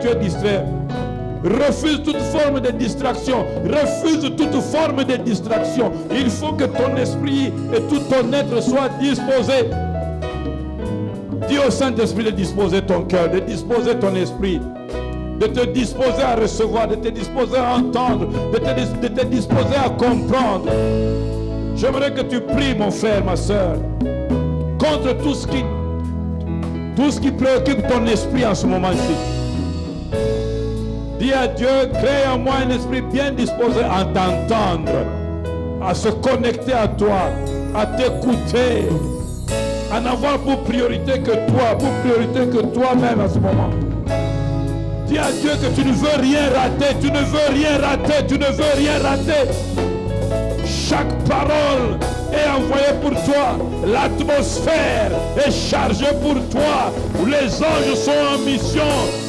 tu es distrait. Refuse toute forme de distraction. Refuse toute forme de distraction. Il faut que ton esprit et tout ton être soient disposés. Dis au Saint-Esprit de disposer ton cœur, de disposer ton esprit, de te disposer à recevoir, de te disposer à entendre, de te disposer à comprendre. J'aimerais que tu pries, mon frère, ma soeur, contre tout ce qui préoccupe ton esprit en ce moment-ci. Dis à Dieu, crée en moi un esprit bien disposé à t'entendre, à se connecter à toi, à t'écouter, à n'avoir pour priorité que toi-même à ce moment. Dis à Dieu que tu ne veux rien rater, tu ne veux rien rater, tu ne veux rien rater. Chaque parole est envoyée pour toi. L'atmosphère est chargée pour toi. Les anges sont en mission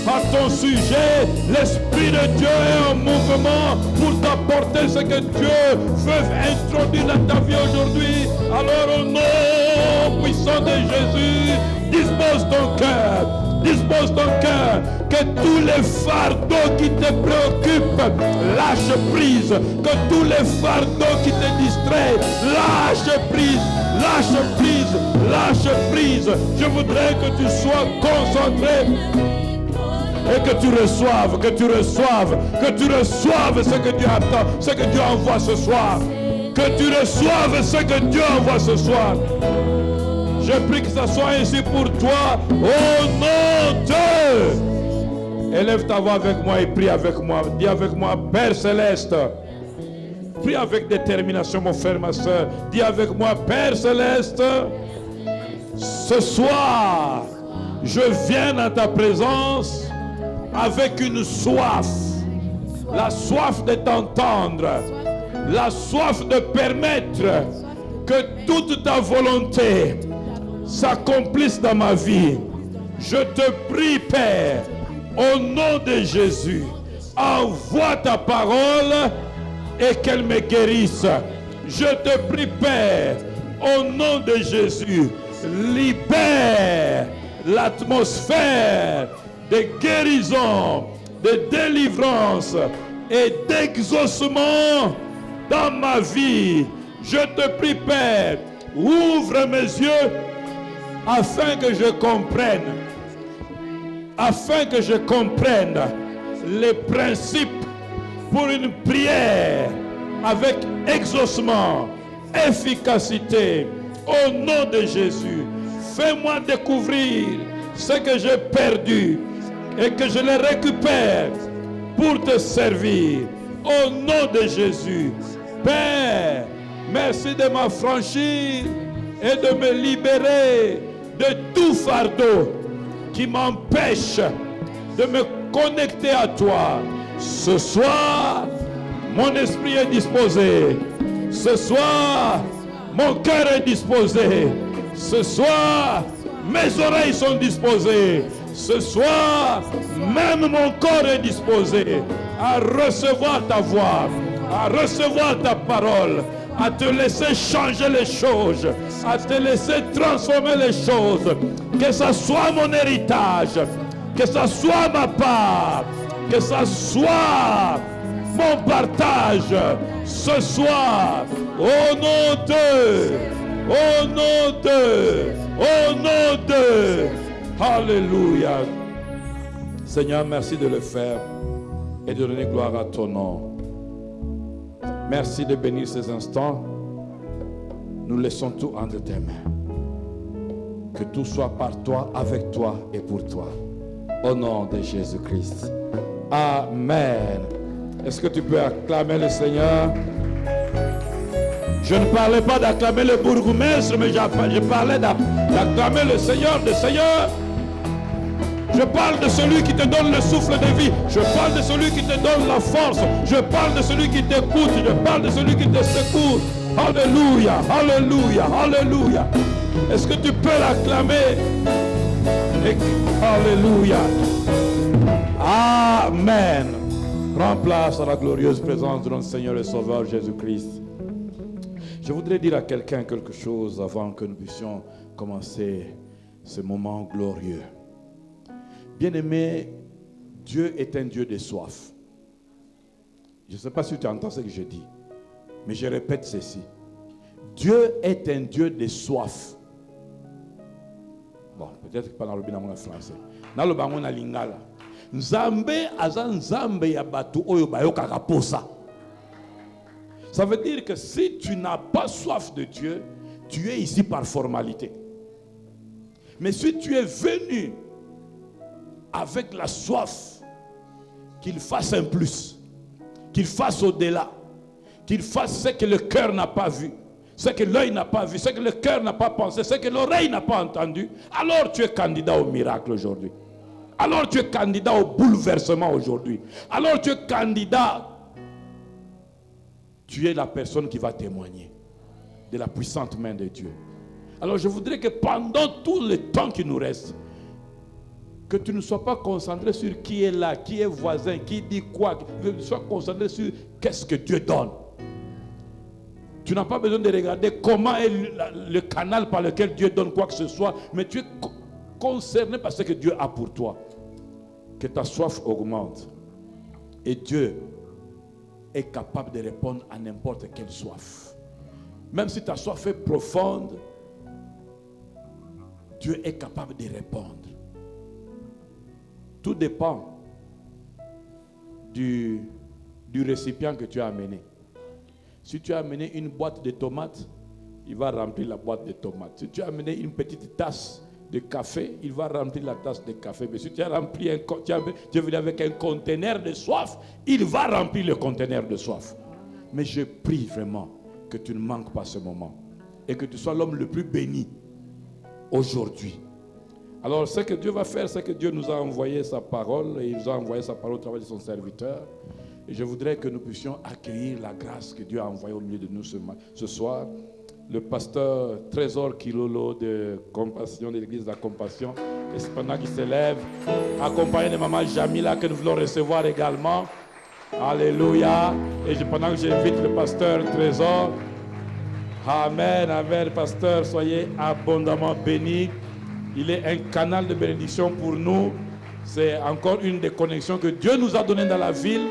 à ton sujet. L'Esprit de Dieu est en mouvement pour t'apporter ce que Dieu veut introduire dans ta vie aujourd'hui. Alors au nom puissant de Jésus, dispose ton cœur. Dispose ton cœur, que tous les fardeaux qui te préoccupent lâche prise, que tous les fardeaux qui te distraient lâche prise, lâche prise, lâche prise. Je voudrais que tu sois concentré et que tu reçoives ce que Dieu attend, ce que Dieu envoie ce soir, que tu reçoives ce que Dieu envoie ce soir. Je prie que ça soit ainsi pour toi, au nom de... Élève ta voix avec moi et prie avec moi. Dis avec moi, Père Céleste. Prie avec détermination, mon frère, ma soeur. Dis avec moi, Père Céleste. Ce soir, je viens dans ta présence avec une soif. La soif de t'entendre. La soif de permettre que toute ta volonté s'accomplisse dans ma vie. Je te prie, Père, au nom de Jésus, envoie ta parole et qu'elle me guérisse. Je te prie, Père, au nom de Jésus, libère l'atmosphère de guérison, de délivrance et d'exaucement dans ma vie. Je te prie, Père, ouvre mes yeux afin que je comprenne les principes pour une prière avec exaucement, efficacité, au nom de Jésus. Fais-moi découvrir ce que j'ai perdu et que je les récupère pour te servir, au nom de Jésus. Père, merci de m'affranchir et de me libérer de tout fardeau qui m'empêche de me connecter à toi. Ce soir, mon esprit est disposé. Ce soir, mon cœur est disposé. Ce soir, mes oreilles sont disposées. Ce soir, même mon corps est disposé à recevoir ta voix, à recevoir ta parole, à te laisser changer les choses, à te laisser transformer les choses. Que ça soit mon héritage, que ça soit ma part, que ça soit mon partage ce soir. Au nom de, au nom de, au nom de. Alléluia. Seigneur, merci de le faire et de donner gloire à ton nom. Merci de bénir ces instants. Nous laissons tout entre tes mains. Que tout soit par toi, avec toi et pour toi. Au nom de Jésus-Christ. Amen. Est-ce que tu peux acclamer le Seigneur? Je ne parlais pas d'acclamer le bourgmestre, mais je parlais d'acclamer le Seigneur des Seigneurs. Je parle de celui qui te donne le souffle de vie. Je parle de celui qui te donne la force. Je parle de celui qui t'écoute. Je parle de celui qui te secoue. Alléluia, alléluia, alléluia. Est-ce que tu peux l'acclamer? Alléluia. Amen. Prends place à la glorieuse présence de notre Seigneur et Sauveur Jésus-Christ. Je voudrais dire à quelqu'un quelque chose avant que nous puissions commencer ce moment glorieux. Bien-aimé, Dieu est un Dieu de soif. Je ne sais pas si tu entends ce que je dis, mais je répète ceci. Dieu est un Dieu de soif. Bon, peut-être pas dans le bien français. Dans le bangon na lingala. Nzambe azan nzambe ya batu oyo bayokaka posa. Ça veut dire que si tu n'as pas soif de Dieu, tu es ici par formalité. Mais si tu es venu avec la soif, qu'il fasse un plus, qu'il fasse au-delà, qu'il fasse ce que le cœur n'a pas vu, ce que l'œil n'a pas vu, ce que le cœur n'a pas pensé, ce que l'oreille n'a pas entendu, alors tu es candidat au miracle aujourd'hui. Alors tu es candidat au bouleversement aujourd'hui. Alors tu es candidat. Tu es la personne qui va témoigner de la puissante main de Dieu. Alors je voudrais que pendant tout le temps qui nous reste, que tu ne sois pas concentré sur qui est là, qui est voisin, qui dit quoi. Que tu sois concentré sur qu'est-ce que Dieu donne. Tu n'as pas besoin de regarder comment est le canal par lequel Dieu donne quoi que ce soit, mais tu es concerné par ce que Dieu a pour toi. Que ta soif augmente. Et Dieu est capable de répondre à n'importe quelle soif. Même si ta soif est profonde, Dieu est capable de répondre. Tout dépend du récipient que tu as amené. Si tu as amené une boîte de tomates, il va remplir la boîte de tomates. Si tu as amené une petite tasse de café, il va remplir la tasse de café. Mais si tu as rempli tu es venu avec un conteneur de soif, il va remplir le conteneur de soif. Mais je prie vraiment que tu ne manques pas ce moment et que tu sois l'homme le plus béni aujourd'hui. Alors ce que Dieu va faire, c'est que Dieu nous a envoyé sa parole et il nous a envoyé sa parole au travers de son serviteur. Et je voudrais que nous puissions accueillir la grâce que Dieu a envoyée au milieu de nous ce soir. Le pasteur Trésor Kilolo de Compassion, de l'église de la Compassion, et pendant qu'il s'élève, accompagné de maman Jamila que nous voulons recevoir également. Alléluia. Et pendant que j'invite le pasteur Trésor, amen, amen, pasteur, soyez abondamment bénis. Il est un canal de bénédiction pour nous. C'est encore une des connexions que Dieu nous a données dans la ville,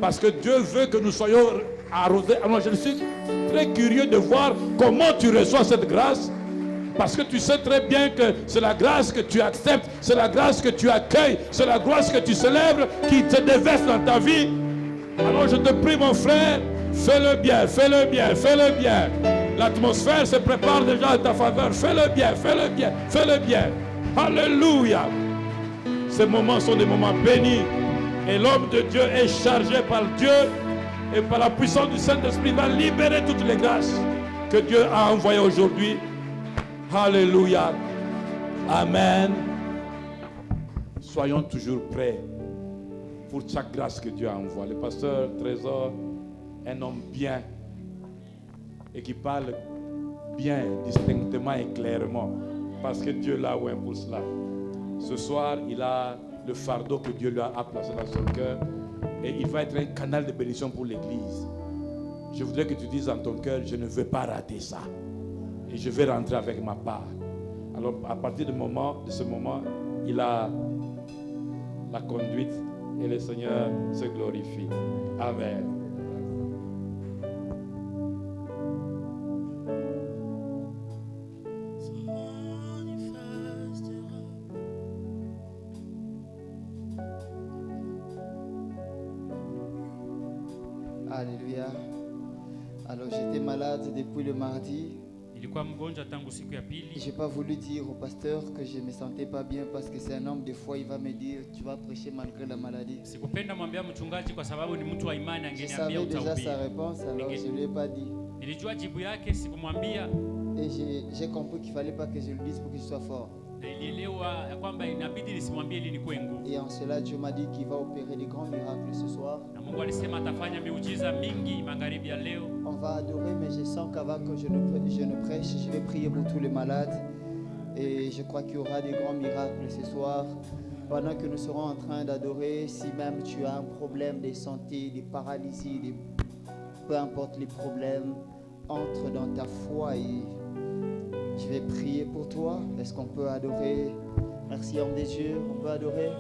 parce que Dieu veut que nous soyons arrosés. Alors je suis très curieux de voir comment tu reçois cette grâce, parce que tu sais très bien que c'est la grâce que tu acceptes, c'est la grâce que tu accueilles, c'est la grâce que tu célèbres qui te déverse dans ta vie. Alors je te prie mon frère, fais-le bien, fais-le bien, fais-le bien. L'atmosphère se prépare déjà à ta faveur. Fais-le bien, fais-le bien, fais-le bien. Alléluia. Ces moments sont des moments bénis. Et l'homme de Dieu est chargé par Dieu et par la puissance du Saint-Esprit va libérer toutes les grâces que Dieu a envoyées aujourd'hui. Alléluia. Amen. Soyons toujours prêts pour chaque grâce que Dieu a envoyée. Le pasteur Trésor, un homme bien et qui parle bien, distinctement et clairement, parce que Dieu l'a oint pour cela. Ce soir, il a le fardeau que Dieu lui a placé dans son cœur et il va être un canal de bénédiction pour l'Église. Je voudrais que tu dises dans ton cœur, je ne veux pas rater ça et je vais rentrer avec ma part. Alors à partir de ce moment, il a la conduite et le Seigneur se glorifie. Amen. Alléluia. Alors j'étais malade depuis le mardi. J'ai pas voulu dire au pasteur que je me sentais pas bien parce que c'est un homme, des fois il va me dire tu vas prêcher malgré la maladie. Je savais déjà sa réponse, alors je lui ai pas dit. Et j'ai compris qu'il fallait pas que je le dise pour que je sois fort. Et en cela Dieu m'a dit qu'il va opérer des grands miracles ce soir. On va adorer, mais je sens qu'avant que je ne prêche, je vais prier pour tous les malades. Et je crois qu'il y aura des grands miracles ce soir. Pendant que nous serons en train d'adorer, si même tu as un problème de santé, de paralysie, peu importe les problèmes, entre dans ta foi et je vais prier pour toi. Est-ce qu'on peut adorer? Merci homme des dieux, on peut adorer.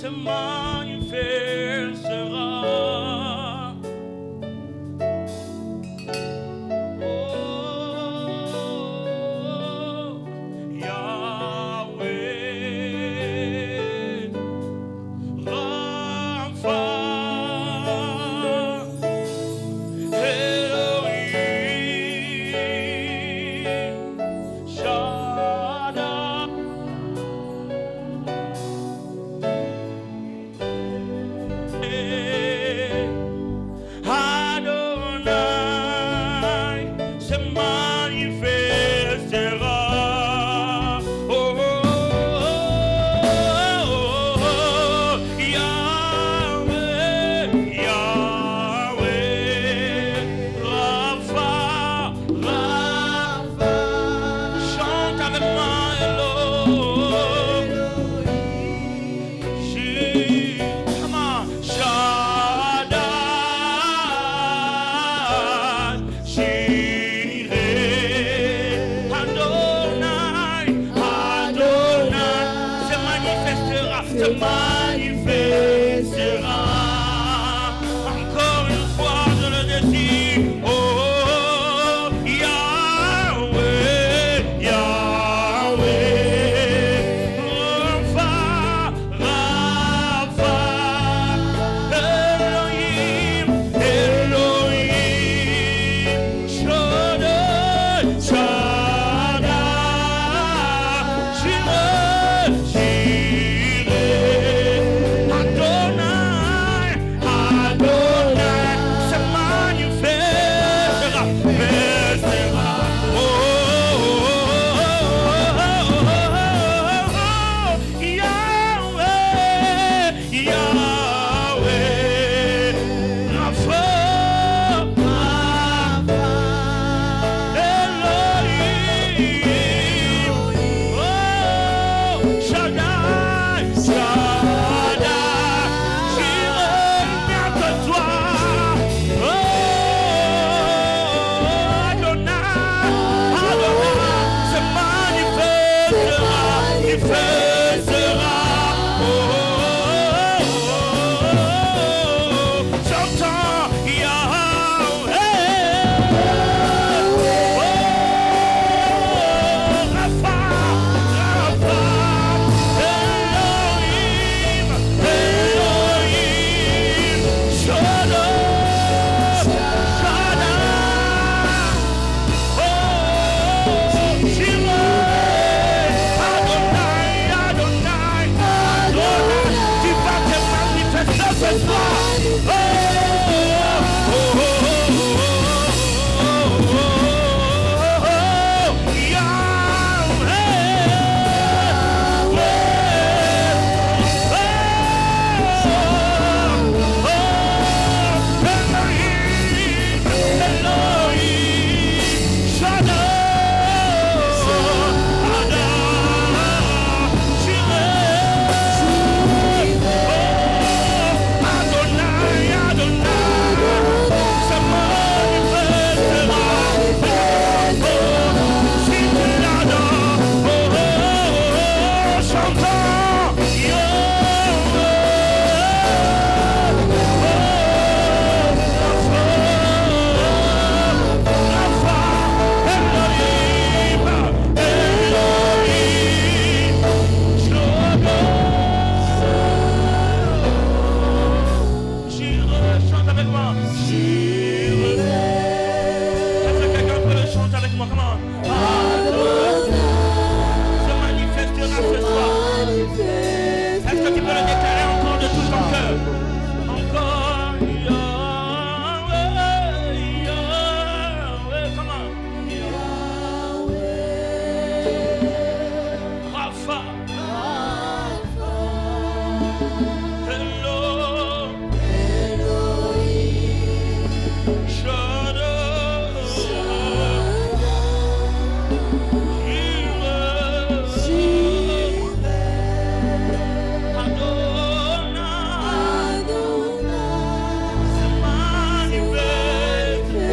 se manifestera.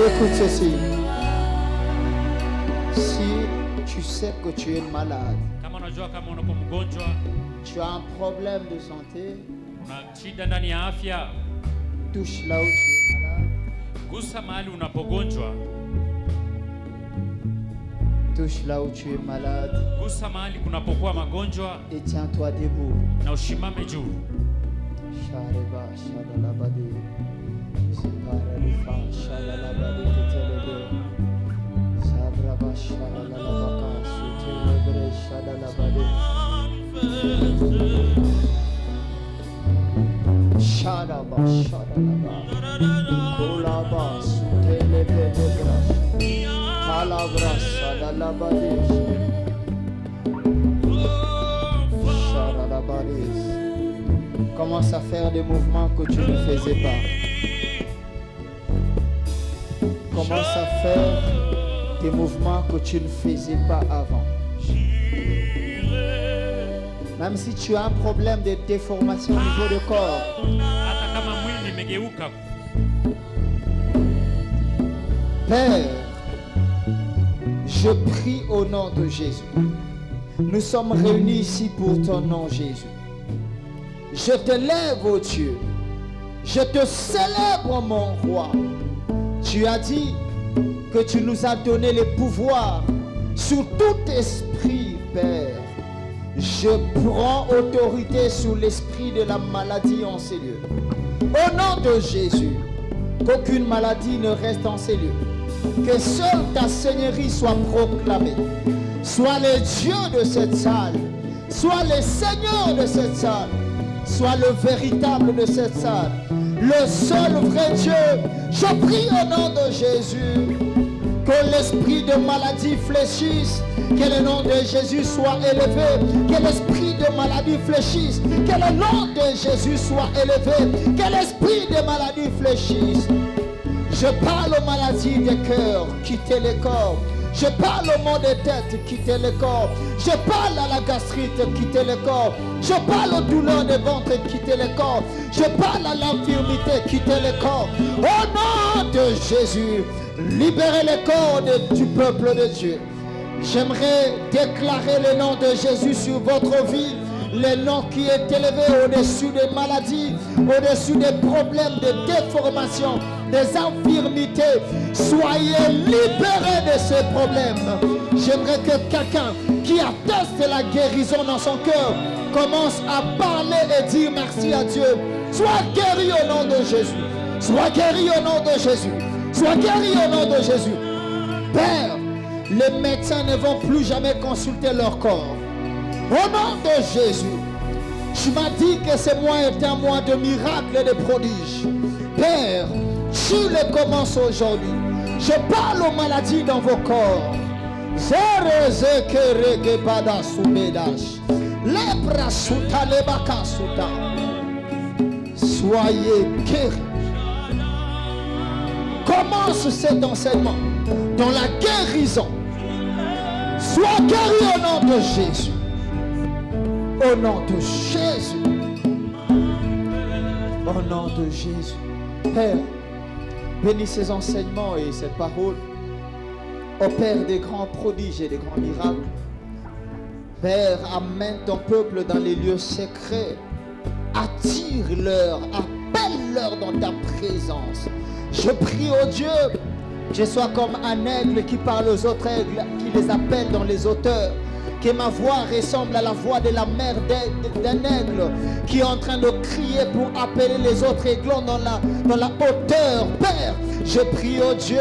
Écoute ceci. Si tu sais que tu es malade, Kama unajua kama unakuwa mgonjwa, tu as un problème de santé, Una shida ndani ya afya, touche là où tu es malade. gusa mahali unapogonjwa. Touche là où tu es malade Gusa mahali kunapokuwa magonjwa et tiens-toi debout. na ushimame juu. Shareba, shadalabade. Ziparalifa, shadalabade, ketelebe. Zabraba, shadalalabaka, sutelebre, shadalabade. Shadaba, shadalaba. Kolaba, sutelebedebra. Palabra, shadalabade. Shadalabade. Commence à faire des mouvements que tu ne faisais pas. Commence à faire des mouvements que tu ne faisais pas avant. Même si tu as un problème de déformation au niveau du corps, Hata kama mwili imegeuka, Père, je prie au nom de Jésus. Nous sommes réunis ici pour ton nom, Jésus. Je te lève, ô Dieu. Je te célèbre, mon roi. Tu as dit que tu nous as donné les pouvoirs sur tout esprit, Père. Je prends autorité sur l'esprit de la maladie en ces lieux. Au nom de Jésus, qu'aucune maladie ne reste en ces lieux. Que seule ta seigneurie soit proclamée. Sois le Dieu de cette salle. Sois le Seigneur de cette salle. Sois le véritable de cette salle. Le seul vrai Dieu. Je prie au nom de Jésus que l'esprit de maladie fléchisse. Que le nom de Jésus soit élevé. Que l'esprit de maladie fléchisse. Que le nom de Jésus soit élevé. Que l'esprit de maladie fléchisse. Je parle aux maladies des cœurs, quittez les corps. Je parle aux maux de tête, quittez le corps. Je parle à la gastrite, quittez le corps. Je parle aux douleurs de ventre, quittez le corps. Je parle à l'infirmité, quittez le corps. Au nom de Jésus, libérez le corps du peuple de Dieu. J'aimerais déclarer le nom de Jésus sur votre vie. Le nom qui est élevé au-dessus des maladies, au-dessus des problèmes de déformation, des infirmités. Soyez libérés de ces problèmes. J'aimerais que quelqu'un qui atteste la guérison dans son cœur commence à parler et dire merci à Dieu. Sois guéri au nom de Jésus. Sois guéri au nom de Jésus. Sois guéri au nom de Jésus. Père, les médecins ne vont plus jamais consulter leur corps. Au nom de Jésus, tu m'as dit que ce mois est un mois de miracles et de prodiges. Père, tu le commences aujourd'hui. Je parle aux maladies dans vos corps. Soyez guéris. Commence cet enseignement dans la guérison. Sois guéri au nom de Jésus. Au nom de Jésus. Au nom de Jésus. Père, bénis ces enseignements et cette parole. Opère des grands prodiges et des grands miracles. Père, amène ton peuple dans les lieux secrets. Attire-leur, appelle-leur dans ta présence. Je prie au Dieu que je sois comme un aigle qui parle aux autres aigles, qui les appelle dans les hauteurs. Que ma voix ressemble à la voix de la mère d'un aigle qui est en train de crier pour appeler les autres aiglons dans la hauteur. Père, je prie au Dieu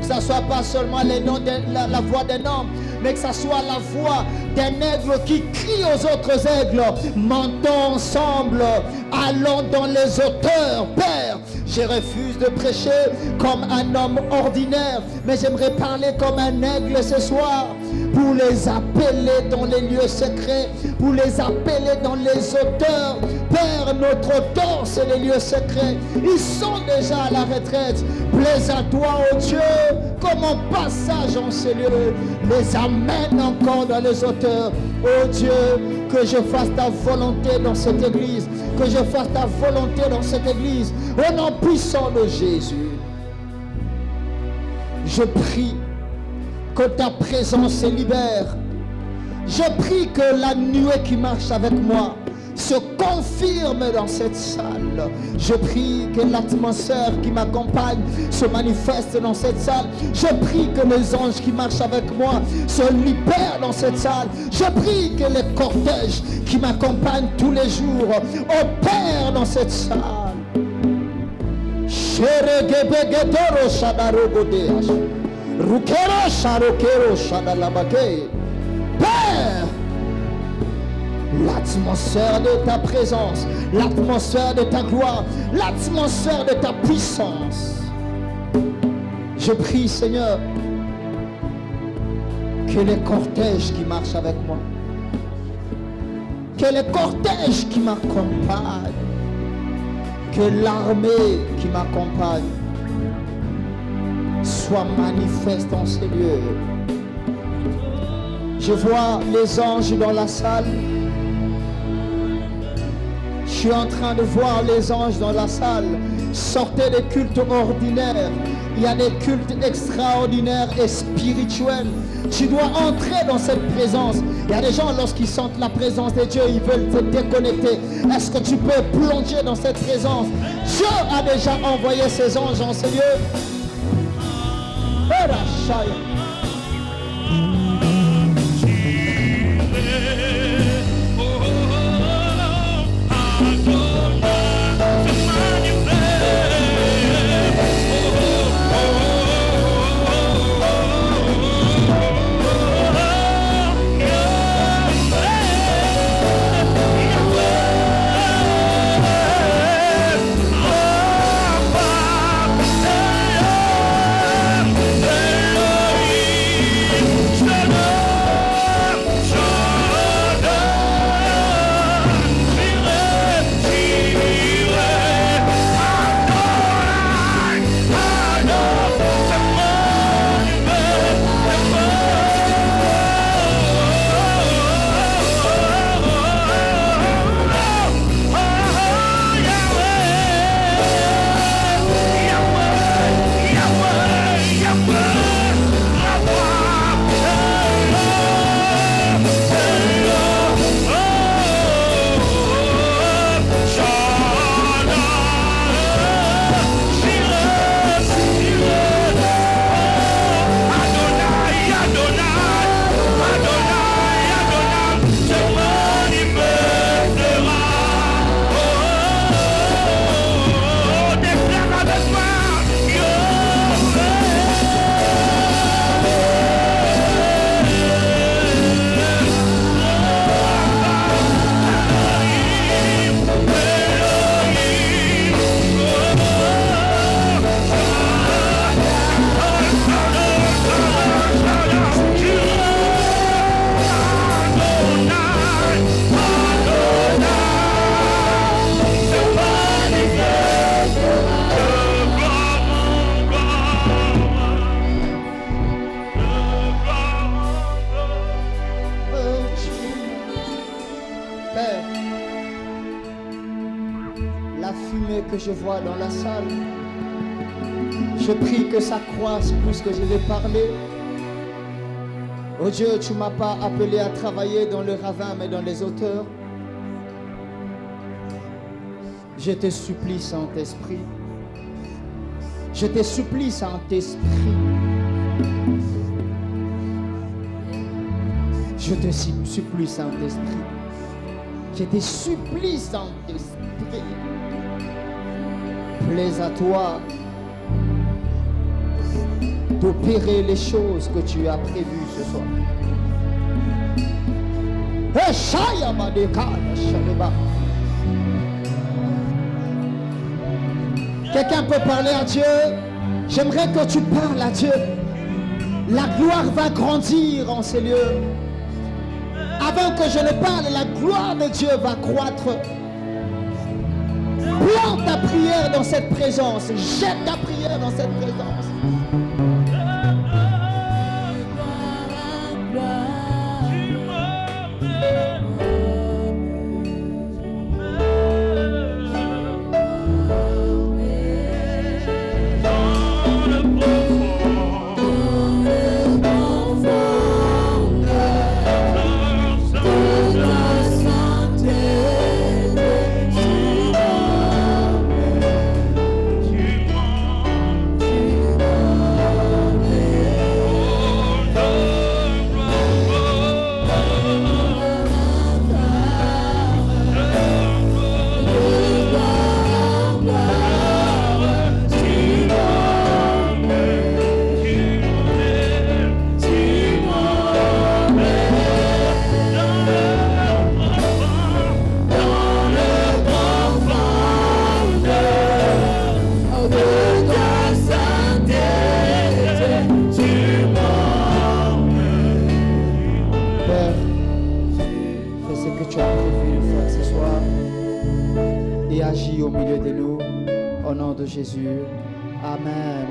que ça ne soit pas seulement la voix d'un homme, mais que ça soit la voix d'un aigle qui crie aux autres aigles. Montons ensemble, allons dans les hauteurs. Père, je refuse de prêcher comme un homme ordinaire, mais j'aimerais parler comme un aigle ce soir, pour les appeler dans les lieux secrets, pour les appeler dans les hauteurs. Père, notre auteur, c'est les lieux secrets. Ils sont déjà à la retraite. Plaise à toi, ô Dieu, comme un passage en ces lieux. Les amène encore dans les hauteurs. Ô Dieu, que je fasse ta volonté dans cette église. Que je fasse ta volonté dans cette église. Au nom puissant de Jésus. Je prie que ta présence se libère. Je prie que la nuée qui marche avec moi se confirme dans cette salle. Je prie que l'atmosphère qui m'accompagne se manifeste dans cette salle. Je prie que les anges qui marchent avec moi se libèrent dans cette salle. Je prie que les cortèges qui m'accompagnent tous les jours opèrent dans cette salle. Père, l'atmosphère de ta présence, l'atmosphère de ta gloire, l'atmosphère de ta puissance. Je prie, Seigneur, que les cortèges qui marchent avec moi, que les cortèges qui m'accompagnent, que l'armée qui m'accompagne soit manifeste en ces lieux. Je vois les anges dans la salle. Je suis en train de voir les anges dans la salle. Sortez des cultes ordinaires. Il y a des cultes extraordinaires et spirituels. Tu dois entrer dans cette présence. Il y a des gens, lorsqu'ils sentent la présence de Dieu, ils veulent te déconnecter. Est-ce que tu peux plonger dans cette présence? Dieu a déjà envoyé ses anges en ces lieux. Que je vois dans la salle, je prie que ça croisse plus que je vais parler. Oh Dieu, tu ne m'as pas appelé à travailler dans le ravin mais dans les hauteurs. Je te supplie, Saint-Esprit. Je te supplie, Saint-Esprit. Je te supplie, Saint-Esprit. Je te supplie, Saint-Esprit. Plaise à toi d'opérer les choses que tu as prévues ce soir. Quelqu'un peut parler à Dieu? J'aimerais que tu parles à Dieu. La gloire va grandir en ces lieux. Avant que je ne parle, la gloire de Dieu va croître. Plante ta prière dans cette présence. Jette ta prière dans cette présence. Santé. et agis au milieu de nous. Au nom de Jésus. Amen.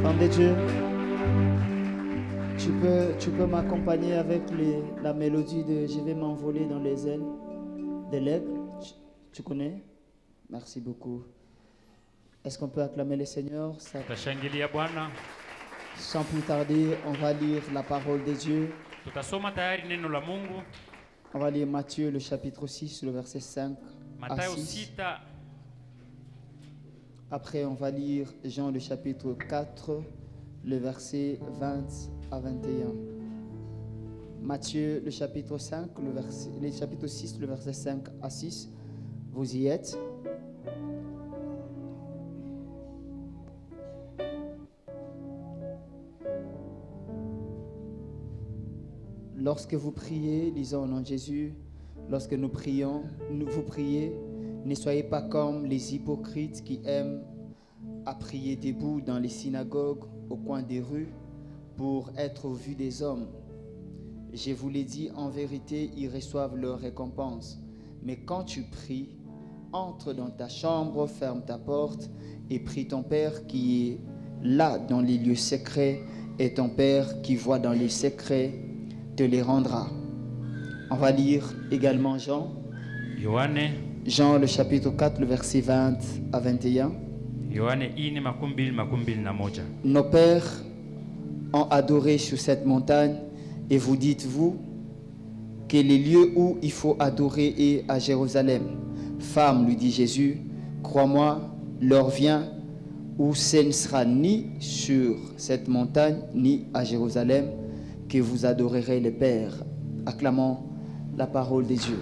Homme de Dieu, tu peux m'accompagner avec la mélodie de Je vais m'envoler dans les ailes de l'aigle. Tu connais? Merci beaucoup. Est-ce qu'on peut acclamer le Seigneur? Tutashangilia Bwana. Sans plus tarder, on va lire la parole de Dieu. Tutasoma tayari neno la Mungu. On va lire Matthieu, le chapitre 6, le verset 5 à Mathayo 6. 6. Après, on va lire Jean, le chapitre 4, le verset 20 à 21. Matthieu, le chapitre 5, le chapitre 6, le verset 5 à 6. Vous y êtes. Lorsque vous priez, lisons au nom de Jésus, lorsque nous prions, vous priez, ne soyez pas comme les hypocrites qui aiment à prier debout dans les synagogues, au coin des rues, pour être vus des hommes. Je vous l'ai dit, en vérité, ils reçoivent leur récompense. Mais quand tu pries, entre dans ta chambre, ferme ta porte et prie ton Père qui est là dans les lieux secrets, et ton Père qui voit dans les secrets te les rendra. On va lire également Jean, le chapitre 4, le verset 20 à 21. Nos pères ont adoré sur cette montagne, et vous dites-vous que les lieux où il faut adorer est à Jérusalem. Femme, lui dit Jésus, crois-moi, l'heure vient où ce ne sera ni sur cette montagne, ni à Jérusalem, que vous adorerez le Père. Acclamons la parole de Dieu.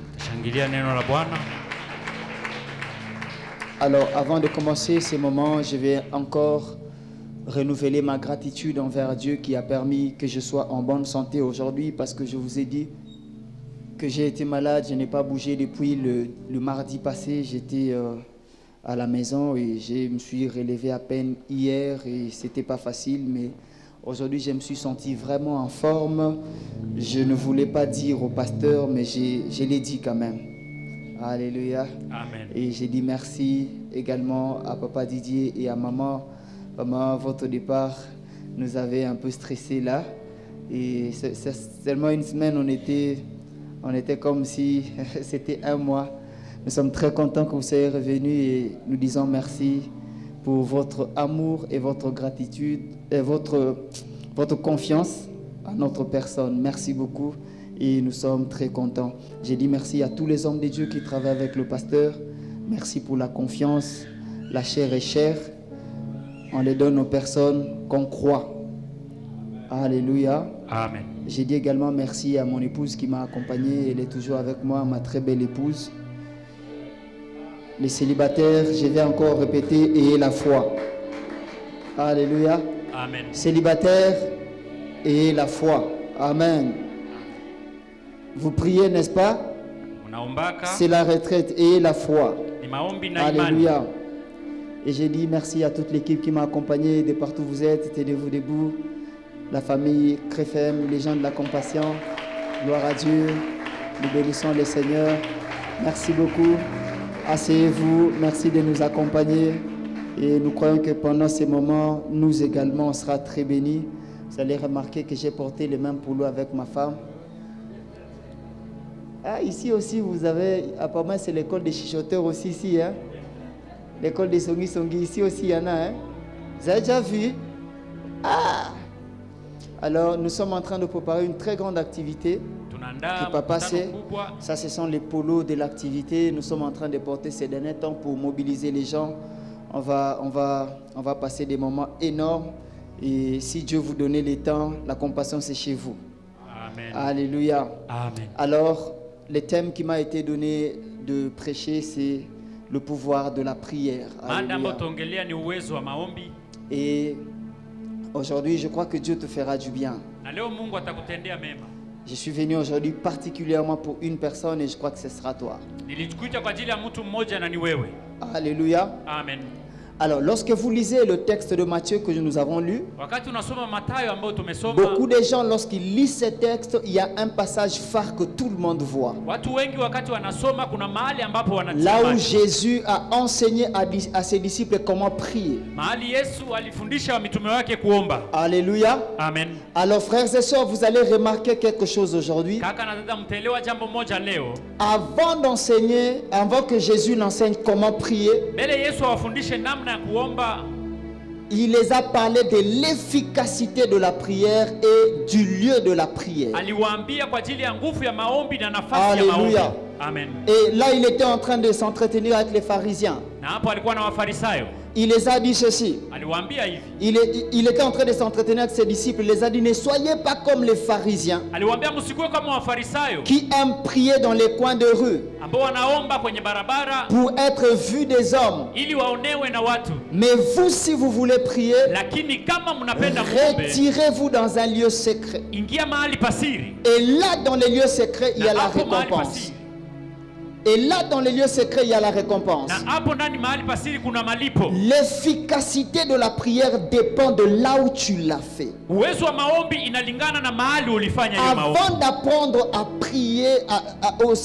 Alors, avant de commencer ce moment, je vais encore renouveler ma gratitude envers Dieu qui a permis que je sois en bonne santé aujourd'hui, parce que je vous ai dit que j'ai été malade, je n'ai pas bougé depuis le mardi passé. J'étais à la maison et je me suis relevé à peine hier et c'était pas facile, mais aujourd'hui je me suis senti vraiment en forme. Je ne voulais pas dire au pasteur, mais je l'ai dit quand même. Alléluia. Amen. Et j'ai dit merci également à papa Didier et à maman. Maman, votre départ nous avait un peu stressés là. Et c'est seulement une semaine, on était comme si c'était un mois. Nous sommes très contents que vous soyez revenus et nous disons merci pour votre amour et votre gratitude et votre confiance à notre personne. Merci beaucoup et nous sommes très contents. J'ai dit merci à tous les hommes de Dieu qui travaillent avec le pasteur. Merci pour la confiance. La chair est chère. On les donne aux personnes qu'on croit. Alléluia. Amen. J'ai dit également merci à mon épouse qui m'a accompagné. Elle est toujours avec moi, ma très belle épouse. Les célibataires, je vais encore répéter, ayez la foi. Alléluia. Amen. Célibataires, ayez la foi. Amen. Vous priez, n'est-ce pas? C'est la retraite, ayez la foi. Alléluia. Et j'ai dit merci à toute l'équipe qui m'a accompagné de partout où vous êtes. Tenez-vous debout. La famille Créfem, les gens de la compassion. Gloire à Dieu. Nous bénissons le Seigneur. Merci beaucoup. Asseyez-vous. Merci de nous accompagner. Et nous croyons que pendant ces moments, nous également, on sera très bénis. Vous allez remarquer que j'ai porté le même polo avec ma femme. Ah, ici aussi, vous avez... Apparemment, c'est l'école des chichoteurs aussi ici. Hein? L'école des Songi Songi, ici aussi, il y en a. Hein? Vous avez déjà vu? Ah! Alors, nous sommes en train de préparer une très grande activité qui va passer. Ça, ce sont les polos de l'activité. Nous sommes en train de porter ces derniers temps pour mobiliser les gens. On va passer des moments énormes. Et si Dieu vous donne le temps, la compassion, c'est chez vous. Amen. Alléluia. Amen. Alors, le thème qui m'a été donné de prêcher, c'est le pouvoir de la prière. Alléluia. Et aujourd'hui, je crois que Dieu te fera du bien. Je suis venu aujourd'hui particulièrement pour une personne et je crois que ce sera toi. Alléluia. Amen. Alors, lorsque vous lisez le texte de Matthieu que nous avons lu, Wakati unasoma Mathayo ambao tumesoma, beaucoup de gens, lorsqu'ils lisent ce texte, il y a un passage phare que tout le monde voit. watu wengi wakati wanasoma kuna mahali ambapo Là wanatia où macho. Jésus a enseigné à ses disciples comment prier. Mahali Yesu alifundisha mitume wake kuomba. Alléluia. Amen. Alors, frères et sœurs, vous allez remarquer quelque chose aujourd'hui. Kaka na dada, mtaelewa jambo moja leo. Avant d'enseigner, avant que Jésus n'enseigne comment prier, Mbele Yesu awafundishe namna ya kuomba, il les a parlé de l'efficacité de la prière et du lieu de la prière. aliwaambia kwa ajili ya nguvu ya maombi na nafasi ya maombi. Alléluia. Amen. Et là, il était en train de s'entretenir avec les pharisiens. Na hapo alikuwa na Wafarisayo. Il les a dit ceci. Aliwaambia hivi. Il était en train de s'entretenir avec ses disciples. Il les a dit, ne soyez pas comme les pharisiens Aliwaambia msikuwe kama Wafarisayo qui aiment prier dans les coins de rue ambao wanaomba kwenye barabara pour être vus des hommes. ili waonewe na watu. Mais vous, si vous voulez prier, Lakini kama mnapenda muombe, retirez-vous dans un lieu secret. ingia mahali pasiri. Et là, dans les lieux secrets, il y a Na la hapo mahali récompense. pasiri. Et là, dans les lieux secrets, il y a la récompense. Na hapo ndani mahali pasiri kuna malipo. L'efficacité de la prière dépend de là où tu l'as fait. Uwezo wa maombi inalingana na mahali ulifanya hiyo maombi. Avant d'apprendre à prier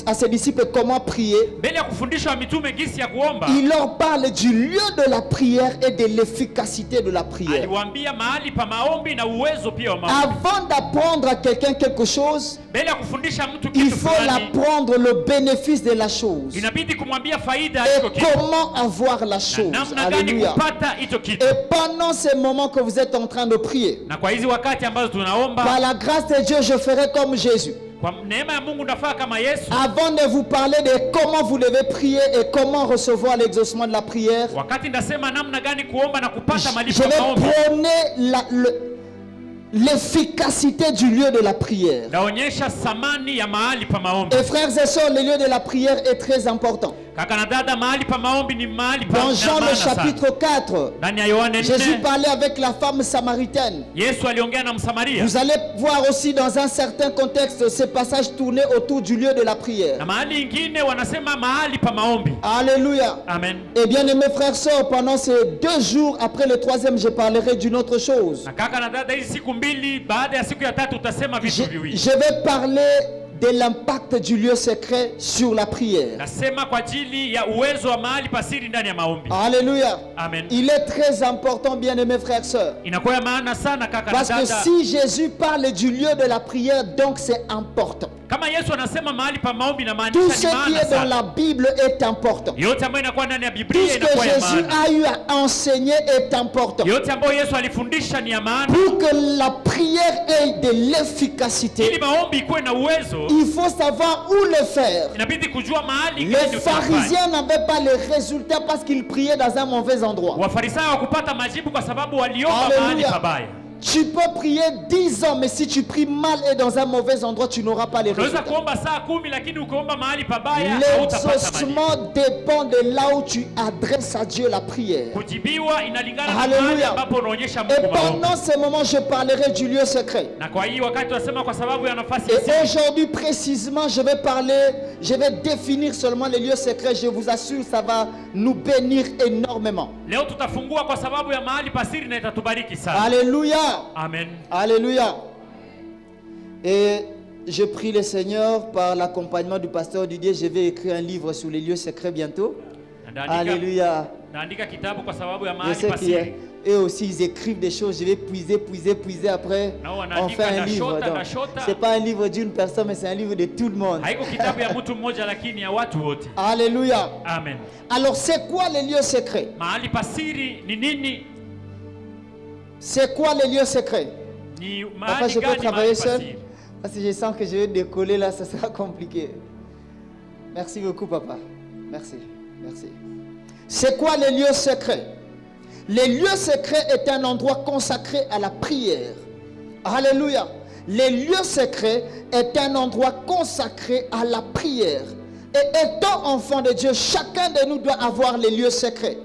à ses disciples comment prier, Mbele ya kufundisha mitume gisi ya kuomba, il leur parle du lieu de la prière et de l'efficacité de la prière. aliwaambia mahali pa maombi na uwezo pia wa maombi. Avant d'apprendre à quelqu'un quelque chose, Mbele ya kufundisha mtu il kitu faut fulani, l'apprendre le bénéfice de la chose. inabidi kumwambia faida ya Et hicho kitu. comment avoir la Na chose. namna gani Alléluia. kupata hicho kitu. Et pendant ces moments que vous êtes en train de prier, Na kwa hizi wakati ambazo par tunaomba, la grâce de Dieu, je ferai comme Jésus. kwa neema ya Mungu nafaa kama Yesu. Avant de vous parler de comment vous devez prier et comment recevoir l'exaucement de la prière, Wakati ndasema namna gani kuomba na kupata je malipo ya vais maombi, prôner l'efficacité du lieu de la prière. naonyesha thamani ya mahali pa maombi. Et frères et sœurs, le lieu de la prière est très important. Kaka na dada, mahali pa maombi ni mahali pa Dans Jean le maana sana. chapitre 4, Ndani ya Yohana Jésus 4, parlait avec la femme samaritaine. Yesu aliongea na Msamaria. Vous allez voir aussi dans un certain contexte ces passages tournés autour du lieu de la prière. Na mahali ingine wanasema mahali pa maombi. Alléluia. Amen. Et bien aimés frères et sœurs, pendant ces 2 jours, après le 3e, je parlerai d'une autre chose. Na kaka na dada, hizi siku mbili baada ya siku ya tatu utasema vitu viwili. Je vais parler de l'impact du lieu secret sur la prière. Nasema kwa ajili ya uwezo wa mahali pasiri ndani ya maombi. Alléluia. Amen. Il est très important, bien aimés frères et sœurs. Inakuwa ya maana sana kaka na Parce que dada. si Jésus parle du lieu de la prière, donc c'est important. Kama Yesu anasema mahali pa maombi na Tout maanisha ce ni qui maana est dans sana. la Bible est important. Yote ambayo inakuwa ndani ya Tout Biblia ce inakuwa que ya Jésus maana. a eu à enseigner est important. Yote ambayo Yesu alifundisha ni ya maana. Pour que la prière ait de l'efficacité, Ili maombi ikuwe na uwezo, il faut savoir où le faire. inabidi kujua mahali Les gani utafanya. pharisiens n'avaient pas les résultats parce qu'ils priaient dans un mauvais endroit. Wafarisayo hawakupata majibu kwa sababu waliomba Hallelujah. mahali pabaya. Tu peux prier 10 ans, mais si tu pries mal et dans un mauvais endroit, tu n'auras pas les Unaweza résultats. kuomba saa 10 lakini ukiomba mahali pabaya hautapata majibu. L'exaucement dépend de là où tu adresses à Dieu la prière. Kujibiwa inalingana na Hallelujah. mahali ambapo unaonyesha Et Mungu maombi. pendant ce moment, je parlerai du lieu secret. Na kwa hiyo wakati tunasema kwa sababu ya nafasi Et ya siri. aujourd'hui précisément, je vais définir seulement les lieux secrets. Je vous assure, ça va nous bénir énormément. Leo tutafungua kwa sababu ya mahali pasiri na itatubariki sana. Alléluia. Amen. Alléluia. Et je prie le Seigneur par l'accompagnement du pasteur Didier. Je vais écrire un livre sur les lieux secrets bientôt. Alléluia. Naandika kitabu kwa sababu ya Je mahali sais pasiri. qu'eux aussi ils écrivent des choses. Je vais puiser après. On fait un livre. C'est pas un livre d'une personne, mais c'est un livre de tout le monde. Haiko kitabu ya mtu mmoja lakini ya watu wote. Alléluia. Amen. Alors c'est quoi les lieux secrets? Mahali pasiri ni nini? C'est quoi les lieux secrets? Ni Papa, mahali je peux gani travailler mahali seul? pasiri? Parce que je sens que je vais décoller là, ça sera compliqué. Merci beaucoup, papa. Merci. Merci. C'est quoi les lieux secrets? Les lieux secrets est un endroit consacré à la prière. Alléluia. Les lieux secrets est un endroit consacré à la prière. Et étant enfant de Dieu, chacun de nous doit avoir les lieux secrets.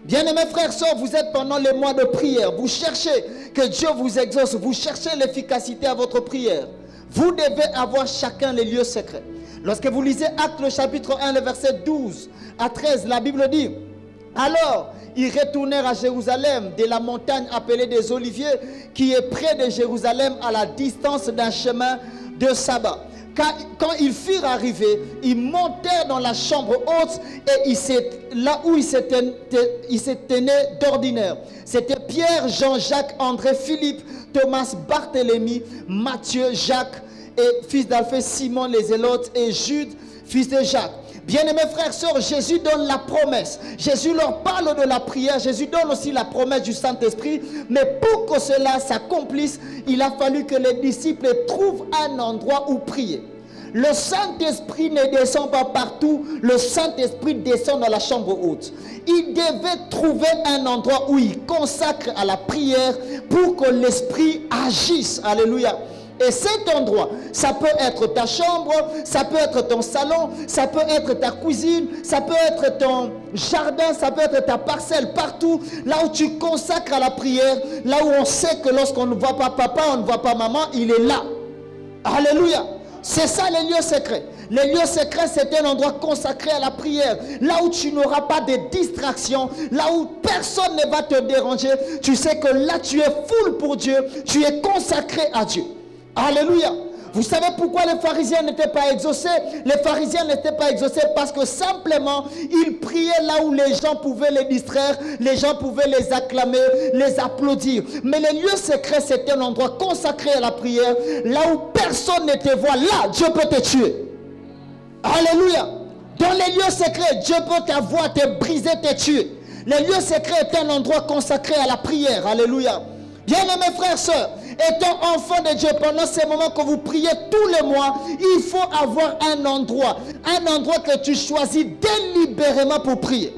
Bien-aimés frères et sœurs, vous êtes pendant les mois de prière. Vous cherchez que Dieu vous exauce. Vous cherchez l'efficacité à votre prière. Vous devez avoir chacun les lieux secrets. Lorsque vous lisez Actes le chapitre 1, le verset 12 à 13, la Bible dit: Alors, ils retournèrent à Jérusalem, de la montagne appelée des Oliviers, qui est près de Jérusalem, à la distance d'un chemin de sabbat. Quand ils furent arrivés, ils montèrent dans la chambre haute et là où ils se tenaient d'ordinaire. C'était Pierre, Jean, Jacques, André, Philippe, Thomas, Barthélemy, Matthieu, Jacques, et fils d'Alphée, Simon, les Zélotes, et Jude, fils de Jacques. Bien-aimés frères et sœurs, Jésus donne la promesse. Jésus leur parle de la prière. Jésus donne aussi la promesse du Saint-Esprit. Mais pour que cela s'accomplisse, il a fallu que les disciples trouvent un endroit où prier. Le Saint-Esprit ne descend pas partout. Le Saint-Esprit descend dans la chambre haute. Il devait trouver un endroit où il consacre à la prière pour que l'Esprit agisse. Alléluia. Et cet endroit, ça peut être ta chambre, ça peut être ton salon, ça peut être ta cuisine, ça peut être ton jardin, ça peut être ta parcelle, partout, là où tu consacres à la prière, là où on sait que lorsqu'on ne voit pas papa, on ne voit pas maman, il est là. Alléluia. C'est ça les lieux secrets. Les lieux secrets, c'est un endroit consacré à la prière. Là où tu n'auras pas de distractions, là où personne ne va te déranger, tu sais que là tu es full pour Dieu, tu es consacré à Dieu. Alléluia. Vous savez pourquoi les pharisiens n'étaient pas exaucés? Les pharisiens n'étaient pas exaucés parce que simplement, ils priaient là où les gens pouvaient les distraire, les gens pouvaient les acclamer, les applaudir. Mais les lieux secrets, c'est un endroit consacré à la prière, là où personne ne te voit. Là, Dieu peut te tuer. Alléluia. Dans les lieux secrets, Dieu peut t'avoir, te briser, te tuer. Les lieux secrets est un endroit consacré à la prière. Alléluia. Bien-aimés frères et sœurs, étant enfant de Dieu, pendant ces moments que vous priez tous les mois, il faut avoir un endroit que tu choisis délibérément pour prier.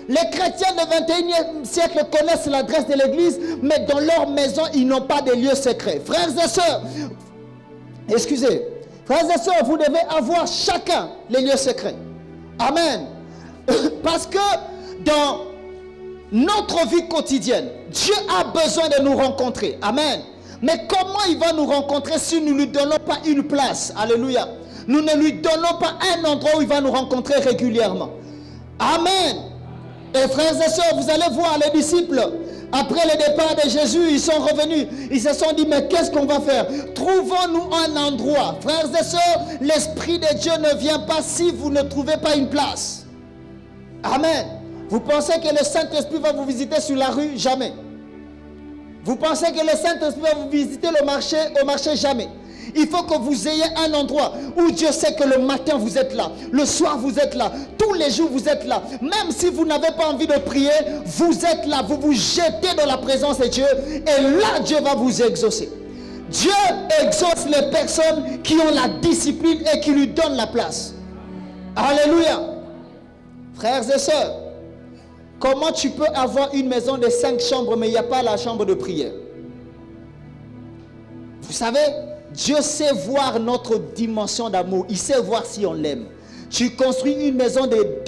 Les chrétiens du 21e siècle connaissent l'adresse de l'église, mais dans leur maison, ils n'ont pas de lieu secret. Frères et sœurs, frères et sœurs, vous devez avoir chacun les lieux secrets. Amen. Parce que dans notre vie quotidienne, Dieu a besoin de nous rencontrer. Amen. Mais comment il va nous rencontrer si nous ne lui donnons pas une place? Alléluia. Nous ne lui donnons pas un endroit où il va nous rencontrer régulièrement. Amen. Et frères et sœurs, vous allez voir les disciples, après le départ de Jésus, ils sont revenus. Ils se sont dit, mais qu'est-ce qu'on va faire? Trouvons-nous un endroit. Frères et sœurs, l'Esprit de Dieu ne vient pas si vous ne trouvez pas une place. Amen. Vous pensez que le Saint-Esprit va vous visiter sur la rue? Jamais. Vous pensez que le Saint-Esprit va vous visiter au marché? Jamais. Il faut que vous ayez un endroit où Dieu sait que le matin vous êtes là, le soir vous êtes là, tous les jours vous êtes là. Même si vous n'avez pas envie de prier, vous êtes là, vous vous jetez dans la présence de Dieu et là Dieu va vous exaucer. Dieu exauce les personnes qui ont la discipline et qui lui donnent la place. Alléluia. Frères et sœurs, comment tu peux avoir une maison de 5 chambres mais il n'y a pas la chambre de prière? Vous savez, Dieu sait voir notre dimension d'amour. Il sait voir si on l'aime. Tu construis une maison de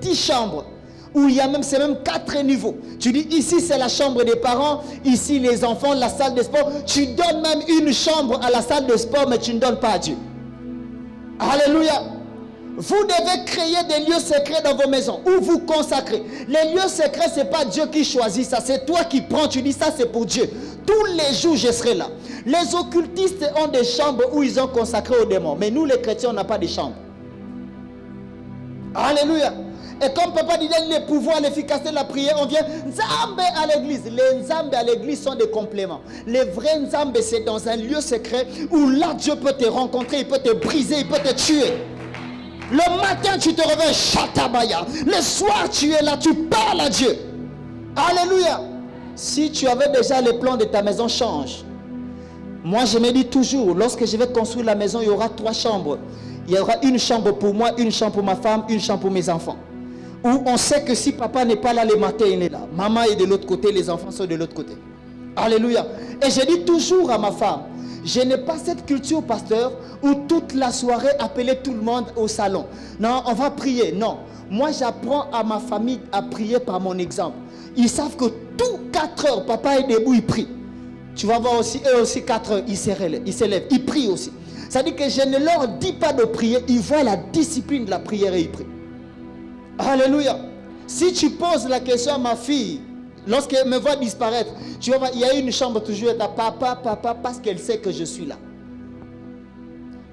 10 chambres où il y a même, c'est même 4 niveaux. Tu dis ici c'est la chambre des parents, ici les enfants, la salle de sport. Tu donnes même une chambre à la salle de sport mais tu ne donnes pas à Dieu. Alléluia. Vous devez créer des lieux secrets dans vos maisons où vous consacrez. Les lieux secrets, ce n'est pas Dieu qui choisit ça. C'est toi qui prends, tu dis ça c'est pour Dieu. Tous les jours je serai là. Les occultistes ont des chambres où ils ont consacré aux démons. Mais nous les chrétiens, on n'a pas de chambre. Alléluia. Et comme papa dit, le pouvoir, l'efficacité de la prière, on vient Nzambe à l'église. Les Nzambe à l'église sont des compléments. Les vrais Nzambe, c'est dans un lieu secret où là Dieu peut te rencontrer, il peut te briser, il peut te tuer. Le matin, tu te réveilles, Shatabaya. Le soir, tu es là, tu parles à Dieu. Alléluia. Si tu avais déjà les plans de ta maison, change. Moi, je me dis toujours, lorsque je vais construire la maison, il y aura 3 chambres. Il y aura une chambre pour moi, une chambre pour ma femme, une chambre pour mes enfants. Où on sait que si papa n'est pas là le matin, il est là. Maman est de l'autre côté, les enfants sont de l'autre côté. Alléluia. Et je dis toujours à ma femme, je n'ai pas cette culture, pasteur, où toute la soirée appeler tout le monde au salon. Non, on va prier. Non. Moi, j'apprends à ma famille à prier par mon exemple. Ils savent que tous 4 heures, papa est debout, il prie. Tu vas voir aussi, eux aussi 4 heures, ils s'élèvent, ils prient aussi. Ça dit que je ne leur dis pas de prier, ils voient la discipline de la prière et ils prient. Alléluia. Si tu poses la question à ma fille, lorsqu'elle me voit disparaître, tu vas voir, il y a une chambre toujours, elle dit papa, parce qu'elle sait que je suis là.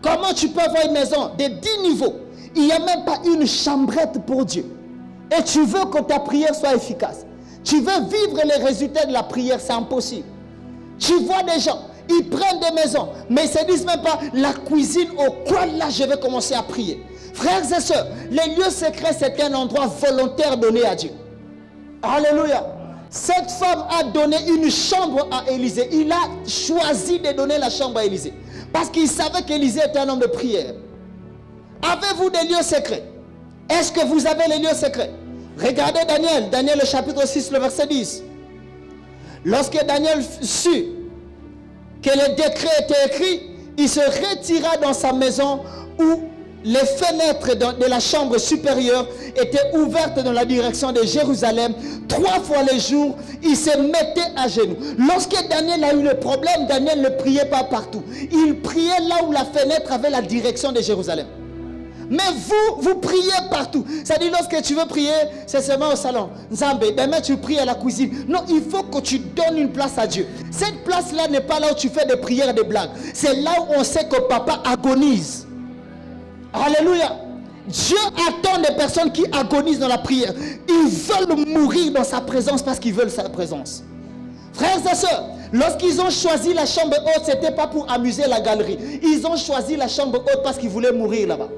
Comment tu peux avoir une maison de 10 niveaux? Il n'y a même pas une chambrette pour Dieu. Et tu veux que ta prière soit efficace. Tu veux vivre les résultats de la prière, c'est impossible. Tu vois des gens, ils prennent des maisons, mais ils ne se disent même pas la cuisine au coin, là je vais commencer à prier. Frères et sœurs, les lieux secrets, c'est un endroit volontaire donné à Dieu. Alléluia. Cette femme a donné une chambre à Élisée. Il a choisi de donner la chambre à Élisée. Parce qu'il savait qu'Élisée était un homme de prière. Avez-vous des lieux secrets? Est-ce que vous avez les lieux secrets? Regardez Daniel le chapitre 6, le verset 10. Lorsque Daniel sut que le décret était écrit, il se retira dans sa maison où les fenêtres de la chambre supérieure étaient ouvertes dans la direction de Jérusalem. 3 fois le jour, il se mettait à genoux. Lorsque Daniel a eu le problème, Daniel ne priait pas partout. Il priait là où la fenêtre avait la direction de Jérusalem. Mais vous priez partout. C'est-à-dire, lorsque tu veux prier, c'est seulement au salon. Nzambe, demain tu pries à la cuisine. Non, il faut que tu donnes une place à Dieu. Cette place-là n'est pas là où tu fais des prières et des blagues. C'est là où on sait que papa agonise. Alléluia. Dieu attend des personnes qui agonisent dans la prière. Ils veulent mourir dans sa présence parce qu'ils veulent sa présence. Frères et sœurs, lorsqu'ils ont choisi la chambre haute, ce n'était pas pour amuser la galerie. Ils ont choisi la chambre haute parce qu'ils voulaient mourir là-bas.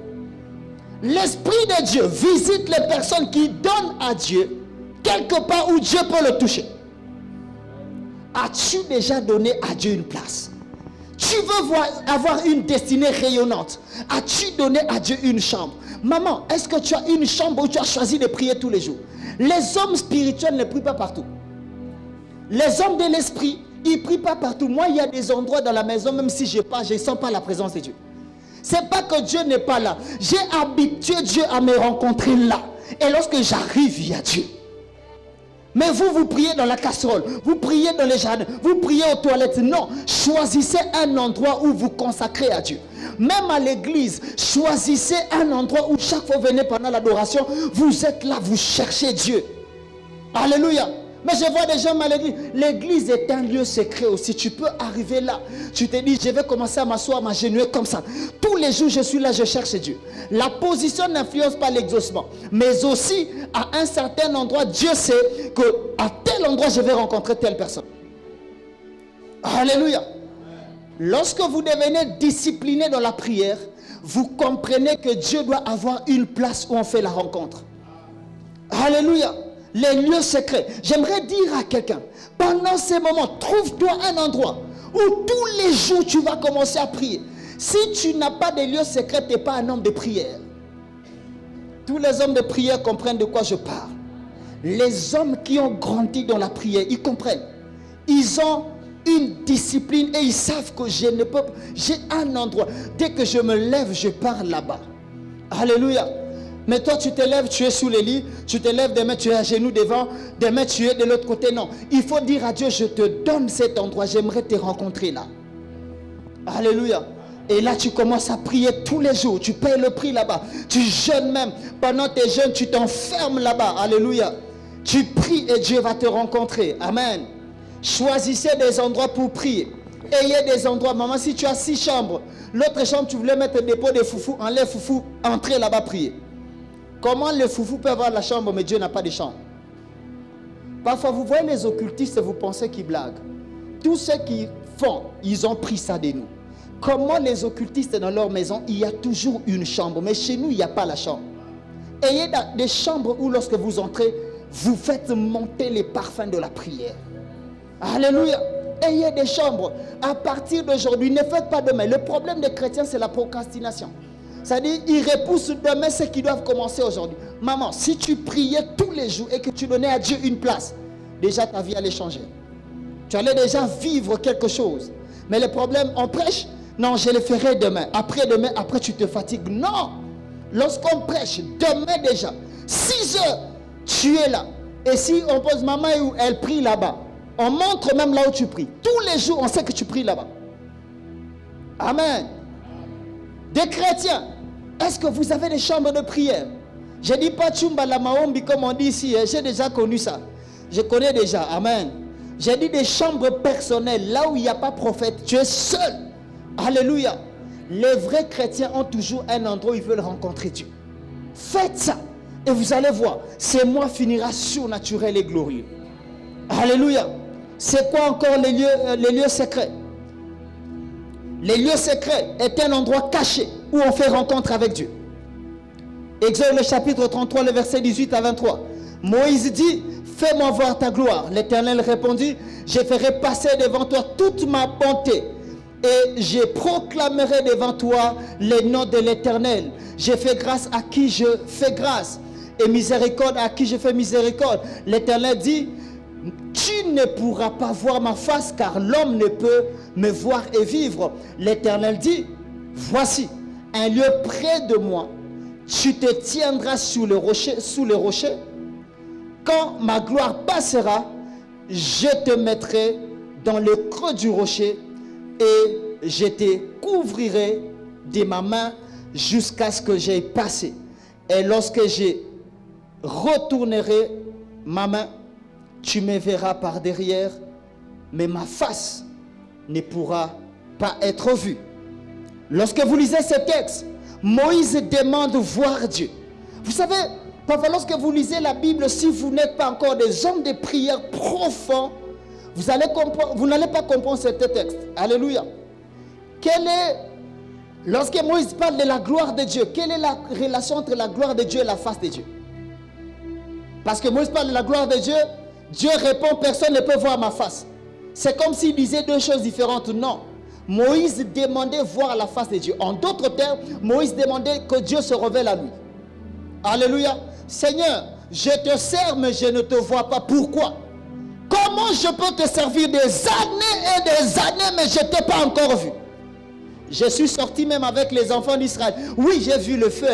L'Esprit de Dieu visite les personnes qui donnent à Dieu quelque part où Dieu peut le toucher. As-tu déjà donné à Dieu une place? Tu veux avoir une destinée rayonnante. As-tu donné à Dieu une chambre? Maman, est-ce que tu as une chambre où tu as choisi de prier tous les jours? Les hommes spirituels ne prient pas partout. Les hommes de l'esprit, ils ne prient pas partout. Moi, il y a des endroits dans la maison, même si je ne sens pas la présence de Dieu. Ce n'est pas que Dieu n'est pas là. J'ai habitué Dieu à me rencontrer là. Et lorsque j'arrive, il y a Dieu. Mais vous priez dans la casserole, vous priez dans les jardins, vous priez aux toilettes. Non, choisissez un endroit où vous consacrez à Dieu. Même à l'église, choisissez un endroit où chaque fois que vous venez pendant l'adoration, vous êtes là, vous cherchez Dieu. Alléluia. Mais je vois des gens à l'église. L'église est un lieu secret aussi. Tu peux arriver là. Tu te dis, je vais commencer à m'asseoir, m'agenouiller comme ça. Tous les jours, je suis là, je cherche Dieu. La position n'influence pas l'exaucement. Mais aussi, à un certain endroit, Dieu sait qu'à tel endroit, je vais rencontrer telle personne. Alléluia. Lorsque vous devenez discipliné dans la prière, vous comprenez que Dieu doit avoir une place où on fait la rencontre. Alléluia. Les lieux secrets. J'aimerais dire à quelqu'un, pendant ces moments, trouve-toi un endroit où tous les jours tu vas commencer à prier. Si tu n'as pas de lieux secrets, tu n'es pas un homme de prière. Tous les hommes de prière comprennent de quoi je parle. Les hommes qui ont grandi dans la prière, ils comprennent. Ils ont une discipline et ils savent que j'ai un endroit. Dès que je me lève, je pars là-bas. Alléluia. Mais toi, tu te lèves, tu es sous le lit, tu te lèves, demain tu es à genoux devant, demain tu es de l'autre côté. Non, il faut dire à Dieu, je te donne cet endroit, j'aimerais te rencontrer là. Alléluia. Et là, tu commences à prier tous les jours, tu payes le prix là-bas. Tu jeûnes même, pendant tes jeûnes, tu t'enfermes là-bas. Alléluia. Tu pries et Dieu va te rencontrer. Amen. Choisissez des endroits pour prier. Ayez des endroits. Maman, si tu as 6 chambres, l'autre chambre, tu voulais mettre un dépôt de foufou, enlève foufou, entrez là-bas prier. Comment le foufou peut avoir la chambre, mais Dieu n'a pas de chambre? Parfois, vous voyez les occultistes et vous pensez qu'ils blaguent. Tous ceux qui font, ils ont pris ça de nous. Comment les occultistes dans leur maison, il y a toujours une chambre. Mais chez nous, il n'y a pas la chambre. Ayez des chambres où lorsque vous entrez, vous faites monter les parfums de la prière. Alléluia. Ayez des chambres. À partir d'aujourd'hui, ne faites pas demain. Le problème des chrétiens, c'est la procrastination. C'est-à-dire, ils repoussent demain ce qui doivent commencer aujourd'hui. Maman, si tu priais tous les jours et que tu donnais à Dieu une place, déjà ta vie allait changer. Tu allais déjà vivre quelque chose. Mais le problème, on prêche, non, je le ferai demain. Après-demain, après tu te fatigues. Non. Lorsqu'on prêche, demain déjà, 6 heures, tu es là. Et si on pose maman où elle prie là-bas, on montre même là où tu pries. Tous les jours, on sait que tu pries là-bas. Amen. Des chrétiens, est-ce que vous avez des chambres de prière? Je ne dis pas Chumba la Maombi comme on dit ici. J'ai déjà connu ça. Je connais déjà. Amen. J'ai dit des chambres personnelles, là où il n'y a pas prophète. Tu es seul. Alléluia. Les vrais chrétiens ont toujours un endroit où ils veulent rencontrer Dieu. Faites ça. Et vous allez voir. Ce mois finira surnaturel et glorieux. Alléluia. C'est quoi encore les lieux secrets? Les lieux secrets est un endroit caché où on fait rencontre avec Dieu. Exode le chapitre 33, le verset 18 à 23. Moïse dit, fais-moi voir ta gloire. L'Éternel répondit, je ferai passer devant toi toute ma bonté et je proclamerai devant toi les noms de l'Éternel. Je fais grâce à qui je fais grâce et miséricorde à qui je fais miséricorde. L'Éternel dit, tu ne pourras pas voir ma face car l'homme ne peut me voir et vivre. L'Éternel dit, voici un lieu près de moi. Tu te tiendras sous le rocher. Quand ma gloire passera, je te mettrai dans le creux du rocher et je te couvrirai de ma main jusqu'à ce que j'aie passé. Et lorsque je retournerai ma main, tu me verras par derrière, mais ma face ne pourra pas être vue. Lorsque vous lisez ce texte, Moïse demande voir Dieu. Vous savez, parfois lorsque vous lisez la Bible, si vous n'êtes pas encore des hommes de prière profonds, vous n'allez pas comprendre ce texte. Alléluia. Lorsque Moïse parle de la gloire de Dieu, quelle est la relation entre la gloire de Dieu et la face de Dieu? Parce que Moïse parle de la gloire de Dieu, Dieu répond, personne ne peut voir ma face. C'est comme s'il disait deux choses différentes. Non. Moïse demandait voir la face de Dieu. En d'autres termes, Moïse demandait que Dieu se révèle à lui. Alléluia. Seigneur, je te sers, mais je ne te vois pas. Pourquoi? Comment je peux te servir des années et des années, mais je ne t'ai pas encore vu? Je suis sorti même avec les enfants d'Israël. Oui, j'ai vu le feu.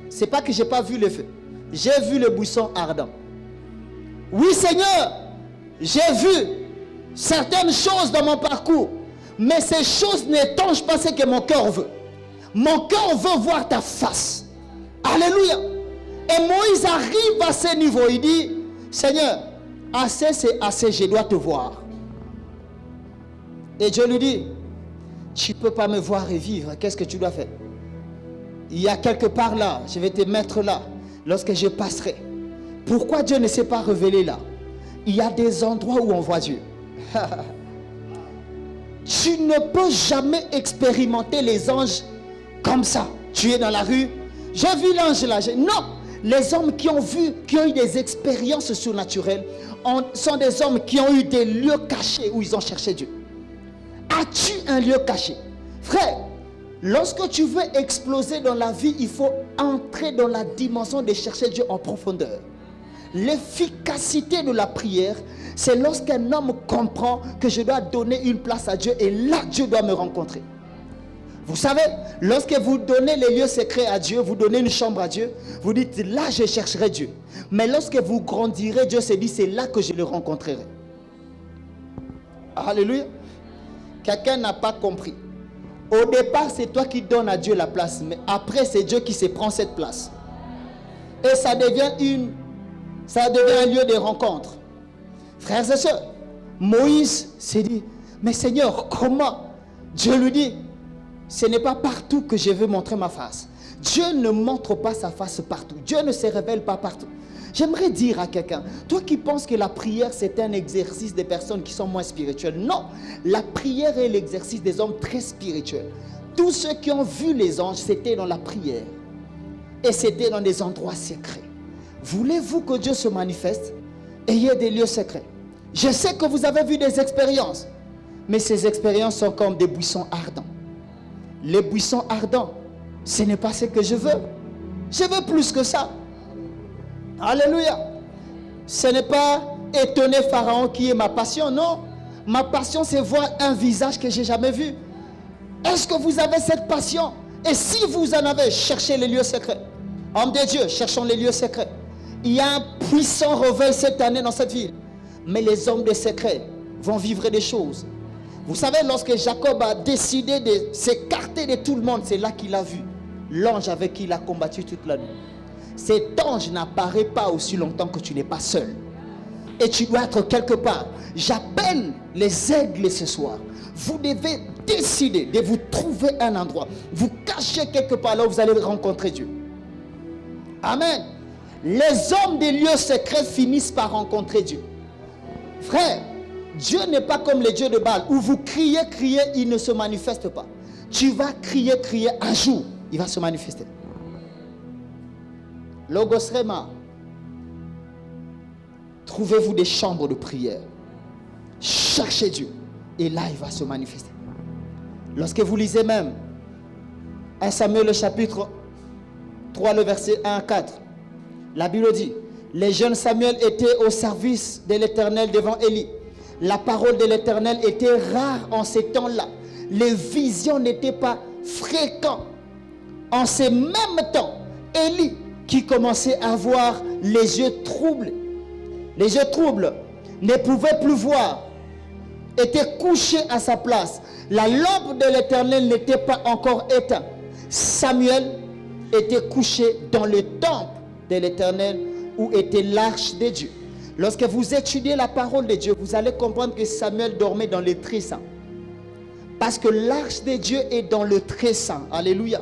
Ce n'est pas que je n'ai pas vu le feu. J'ai vu le buisson ardent. Oui, Seigneur, j'ai vu certaines choses dans mon parcours. Mais ces choses n'étangent pas ce que mon cœur veut. Mon cœur veut voir ta face. Alléluia. Et Moïse arrive à ce niveau. Il dit, Seigneur, assez c'est assez, je dois te voir. Et Dieu lui dit, tu ne peux pas me voir et vivre. Qu'est-ce que tu dois faire? Il y a quelque part là, je vais te mettre là, lorsque je passerai. Pourquoi Dieu ne s'est pas révélé là? Il y a des endroits où on voit Dieu. Tu ne peux jamais expérimenter les anges comme ça. Tu es dans la rue, j'ai vu l'ange là. Non, les hommes qui ont vu, qui ont eu des expériences surnaturelles, sont des hommes qui ont eu des lieux cachés où ils ont cherché Dieu. As-tu un lieu caché? Frère, lorsque tu veux exploser dans la vie, il faut entrer dans la dimension de chercher Dieu en profondeur. L'efficacité de la prière, c'est lorsqu'un homme comprend que je dois donner une place à Dieu et là Dieu doit me rencontrer. Vous savez, lorsque vous donnez les lieux secrets à Dieu, vous donnez une chambre à Dieu, vous dites là je chercherai Dieu. Mais lorsque vous grandirez, Dieu se dit c'est là que je le rencontrerai. Alléluia. Quelqu'un n'a pas compris. Au départ, c'est toi qui donnes à Dieu la place, mais après c'est Dieu qui se prend cette place. Et ça devient un lieu de rencontre. Frères et sœurs, Moïse s'est dit, mais Seigneur, comment? Dieu lui dit, ce n'est pas partout que je veux montrer ma face. Dieu ne montre pas sa face partout. Dieu ne se révèle pas partout. J'aimerais dire à quelqu'un, toi qui penses que la prière c'est un exercice des personnes qui sont moins spirituelles. Non, la prière est l'exercice des hommes très spirituels. Tous ceux qui ont vu les anges, c'était dans la prière. Et c'était dans des endroits secrets. Voulez-vous que Dieu se manifeste? Ayez des lieux secrets. Je sais que vous avez vu des expériences, mais ces expériences sont comme des buissons ardents. Les buissons ardents, ce n'est pas ce que je veux. Je veux plus que ça. Alléluia. Ce n'est pas étonner Pharaon qui est ma passion, non. Ma passion, c'est voir un visage que je n'ai jamais vu. Est-ce que vous avez cette passion? Et si vous en avez, cherchez les lieux secrets. Hommes de Dieu, cherchons les lieux secrets. Il y a un puissant réveil cette année dans cette ville. Mais les hommes des secrets vont vivre des choses. Vous savez, lorsque Jacob a décidé de s'écarter de tout le monde, c'est là qu'il a vu l'ange avec qui il a combattu toute la nuit. cet ange n'apparaît pas aussi longtemps que tu n'es pas seul. Et tu dois être quelque part. J'appelle les aigles ce soir. Vous devez décider de vous trouver un endroit. Vous cachez quelque part là où vous allez rencontrer Dieu. Amen. Les hommes des lieux secrets finissent par rencontrer Dieu. Frère, Dieu n'est pas comme les dieux de Baal où vous criez, il ne se manifeste pas. Tu vas crier, un jour, il va se manifester. Logos Rema. Trouvez-vous des chambres de prière. Cherchez Dieu. Et là, il va se manifester. Lorsque vous lisez même 1 Samuel, le chapitre 3, le verset 1 à 4, la Bible dit, les jeunes Samuel étaient au service de l'Éternel devant Élie. La parole de l'Éternel était rare en ces temps-là. Les visions n'étaient pas fréquentes. En ces mêmes temps, Élie, qui commençait à avoir les yeux troublés, ne pouvait plus voir, était couché à sa place. La lampe de l'Éternel n'était pas encore éteinte. Samuel était couché dans le temple de l'Éternel où était l'arche de Dieu. Lorsque vous étudiez la parole de Dieu, vous allez comprendre que Samuel dormait dans le très saint. Parce que l'arche de Dieu est dans le très saint. Alléluia.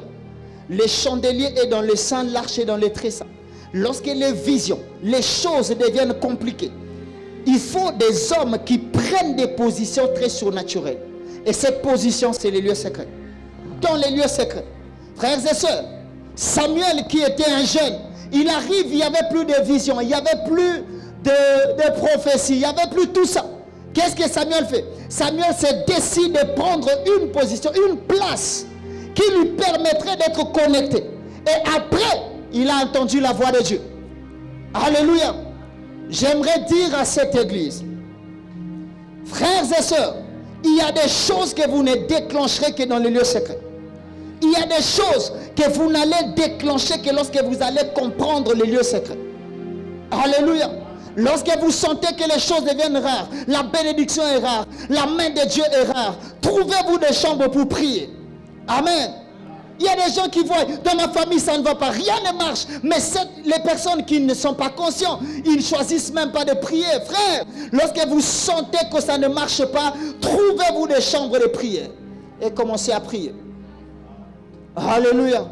Le chandelier est dans le saint, l'arche est dans le très saint. Lorsque les visions, les choses deviennent compliquées, il faut des hommes qui prennent des positions très surnaturelles. Et cette position, c'est les lieux secrets. Dans les lieux secrets, frères et sœurs, Samuel qui était un jeune, il arrive, il n'y avait plus de vision, il n'y avait plus de prophétie, il n'y avait plus tout ça. Qu'est-ce que Samuel fait? Samuel se décide de prendre une position, une place qui lui permettrait d'être connecté. Et après, il a entendu la voix de Dieu. Alléluia. J'aimerais dire à cette église, frères et sœurs, il y a des choses que vous ne déclencherez que dans les lieux secrets. Il y a des choses que vous n'allez déclencher que lorsque vous allez comprendre les lieux secrets. Alléluia. Lorsque vous sentez que les choses deviennent rares, la bénédiction est rare, la main de Dieu est rare, trouvez-vous des chambres pour prier. Amen. Il y a des gens qui voient, dans ma famille ça ne va pas, rien ne marche. Mais les personnes qui ne sont pas conscients, ils ne choisissent même pas de prier. Frère, lorsque vous sentez que ça ne marche pas, trouvez-vous des chambres de prière et commencez à prier. Alléluia.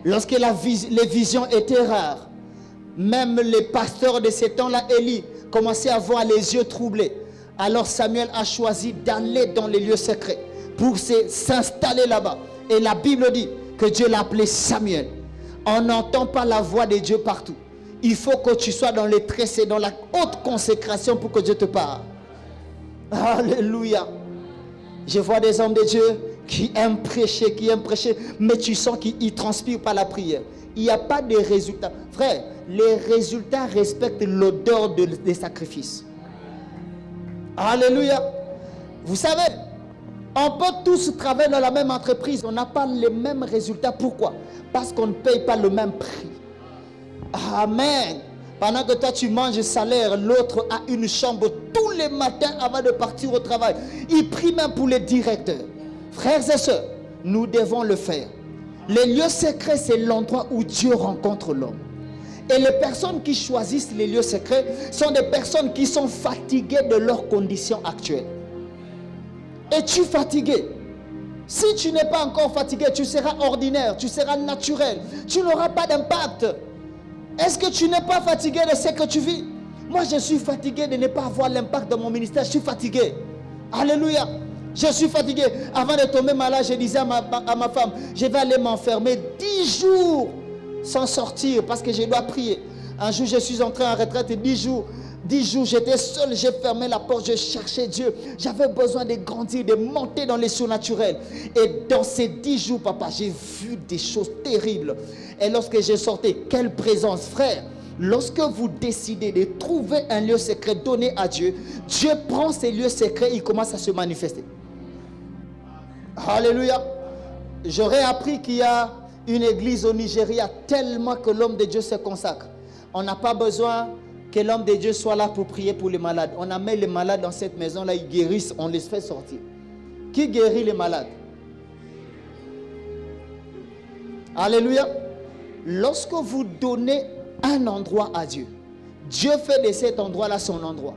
Lorsque les visions étaient rares, même les pasteurs de ces temps-là, Élie, commençaient à avoir les yeux troublés. Alors Samuel a choisi d'aller dans les lieux secrets pour s'installer là-bas. Et la Bible dit que Dieu l'a appelé Samuel. On n'entend pas la voix de Dieu partout. Il faut que tu sois dans les tresses, dans la haute consécration pour que Dieu te parle. Alléluia. Je vois des hommes de Dieu qui aiment prêcher, mais tu sens qu'ils ne transpirent pas la prière. Il n'y a pas de résultats. Frère, les résultats respectent l'odeur des sacrifices. Alléluia. Vous savez, on peut tous travailler dans la même entreprise, on n'a pas les mêmes résultats. Pourquoi? Parce qu'on ne paye pas le même prix. Amen. Pendant que toi tu manges le salaire, l'autre a une chambre tous les matins avant de partir au travail. Il prie même pour les directeurs. Frères et sœurs, nous devons le faire. Les lieux secrets, c'est l'endroit où Dieu rencontre l'homme. Et les personnes qui choisissent les lieux secrets sont des personnes qui sont fatiguées de leurs conditions actuelles. Es-tu fatigué? Si tu n'es pas encore fatigué, tu seras ordinaire, tu seras naturel, tu n'auras pas d'impact. Est-ce que tu n'es pas fatigué de ce que tu vis? Moi, je suis fatigué de ne pas avoir l'impact de mon ministère. Je suis fatigué. Alléluia. Je suis fatigué. Avant de tomber malade, je disais à ma femme, je vais aller m'enfermer 10 jours sans sortir parce que je dois prier. Un jour, je suis entré en retraite et 10 jours, j'étais seul, j'ai fermé la porte, je cherchais Dieu. J'avais besoin de grandir, de monter dans les surnaturels. Et dans ces 10 jours, papa, j'ai vu des choses terribles. Et lorsque j'ai sorti, quelle présence, frère. Lorsque vous décidez de trouver un lieu secret donné à Dieu, Dieu prend ces lieux secrets et il commence à se manifester. Alléluia. J'aurais appris qu'il y a une église au Nigeria tellement que l'homme de Dieu se consacre. On n'a pas besoin que l'homme de Dieu soit là pour prier pour les malades. On amène les malades dans cette maison-là, ils guérissent, on les fait sortir. Qui guérit les malades? Alléluia. Lorsque vous donnez un endroit à Dieu, Dieu fait de cet endroit-là son endroit.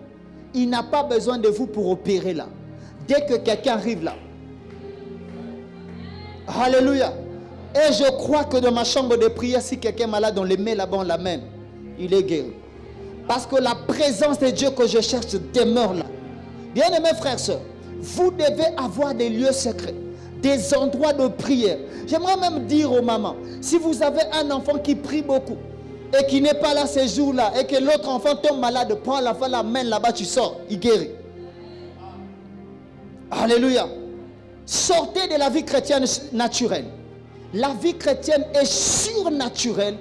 Il n'a pas besoin de vous pour opérer là. Dès que quelqu'un arrive là. Alléluia. Et je crois que dans ma chambre de prière, si quelqu'un est malade, on le met là-bas, on l'amène. Il est guéri. Parce que la présence de Dieu que je cherche demeure là. Bien-aimés frères et sœurs, vous devez avoir des lieux secrets, des endroits de prière. J'aimerais même dire aux mamans, si vous avez un enfant qui prie beaucoup et qui n'est pas là ces jours-là et que l'autre enfant tombe malade, prends l'enfant, l'amène là-bas, tu sors, il guérit. Alléluia. Sortez de la vie chrétienne naturelle. La vie chrétienne est surnaturelle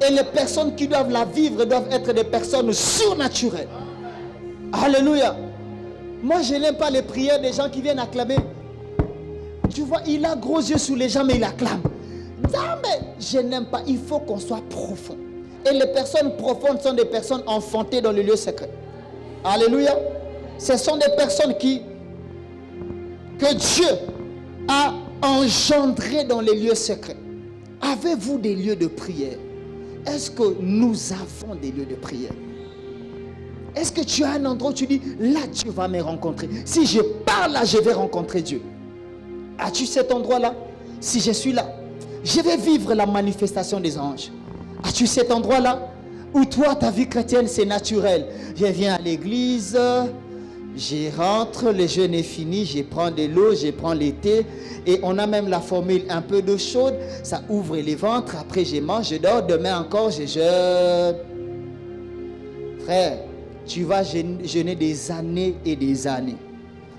et les personnes qui doivent la vivre doivent être des personnes surnaturelles. Alléluia. Moi, je n'aime pas les prières des gens qui viennent acclamer. Tu vois, il a gros yeux sous les gens, mais il acclame. Non, mais je n'aime pas. Il faut qu'on soit profond. Et les personnes profondes sont des personnes enfantées dans les lieux secrets. Alléluia. Ce sont des personnes que Dieu a engendrées dans les lieux secrets. Avez-vous des lieux de prière? Est-ce que nous avons des lieux de prière? Est-ce que tu as un endroit où tu dis, là Dieu va me rencontrer. Si je pars là, je vais rencontrer Dieu. As-tu cet endroit-là? Si je suis là, je vais vivre la manifestation des anges. As-tu cet endroit-là où toi, ta vie chrétienne, c'est naturel? Je viens à l'église, je rentre, le jeûne est fini, je prends de l'eau, je prends le thé. Et on a même la formule, un peu d'eau chaude, ça ouvre les ventres, après je mange, je dors, demain encore, je jeûne. Frère, tu vas jeûner des années et des années.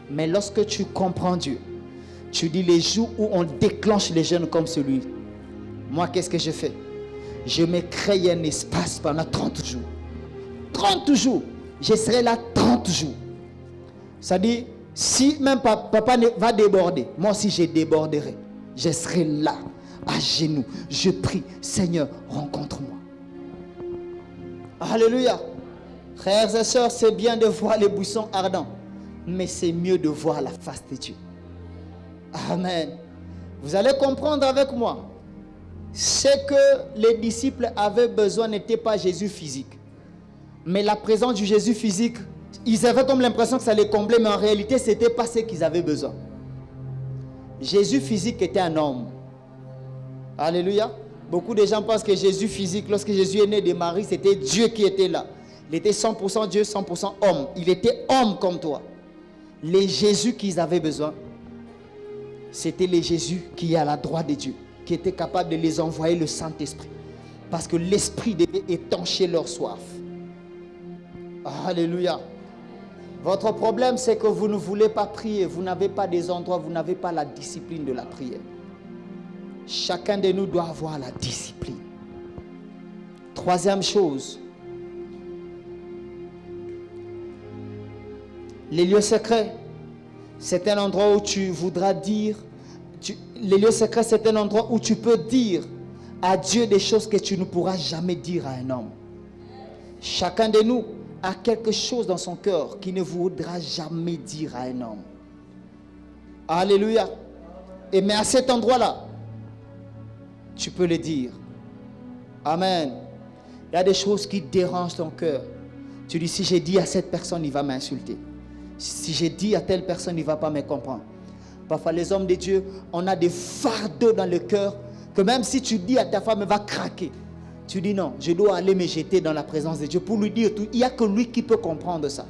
Mais lorsque tu comprends Dieu, tu dis les jours où on déclenche les jeûnes comme celui. Moi, qu'est-ce que je fais? Je me crée un espace pendant 30 jours. 30 jours. Je serai là 30 jours. Ça dit, si même papa va déborder, moi aussi je déborderai. Je serai là, à genoux. Je prie, Seigneur, rencontre-moi. Alléluia. Frères et sœurs, c'est bien de voir les buissons ardents, mais c'est mieux de voir la face de Dieu. Amen. Vous allez comprendre avec moi. Ce que les disciples avaient besoin n'était pas Jésus physique, mais la présence du Jésus physique. Ils avaient comme l'impression que ça les comblait, mais en réalité, ce n'était pas ce qu'ils avaient besoin. Jésus physique était un homme. Alléluia. Beaucoup de gens pensent que Jésus physique, lorsque Jésus est né de Marie, c'était Dieu qui était là. Il était 100% Dieu, 100% homme. Il était homme comme toi. Les Jésus qu'ils avaient besoin, c'était les Jésus qui est à la droite de Dieu, qui était capable de les envoyer le Saint-Esprit. Parce que l'Esprit devait étancher leur soif. Alléluia. Votre problème, c'est que vous ne voulez pas prier. Vous n'avez pas des endroits, vous n'avez pas la discipline de la prière. Chacun de nous doit avoir la discipline. Troisième chose. Les lieux secrets, c'est un endroit où tu voudras dire. Les lieux secrets, c'est un endroit où tu peux dire à Dieu des choses que tu ne pourras jamais dire à un homme. Chacun de nous a quelque chose dans son cœur qui ne voudra jamais dire à un homme. Alléluia. Et mais à cet endroit-là, tu peux le dire. Amen. Il y a des choses qui dérangent ton cœur. Tu dis, si j'ai dit à cette personne, il va m'insulter. Si j'ai dit à telle personne, il ne va pas me comprendre. Parfois, les hommes de Dieu, on a des fardeaux dans le cœur que même si tu dis à ta femme, elle va craquer. Tu dis non, je dois aller me jeter dans la présence de Dieu pour lui dire tout. Il n'y a que lui qui peut comprendre ça.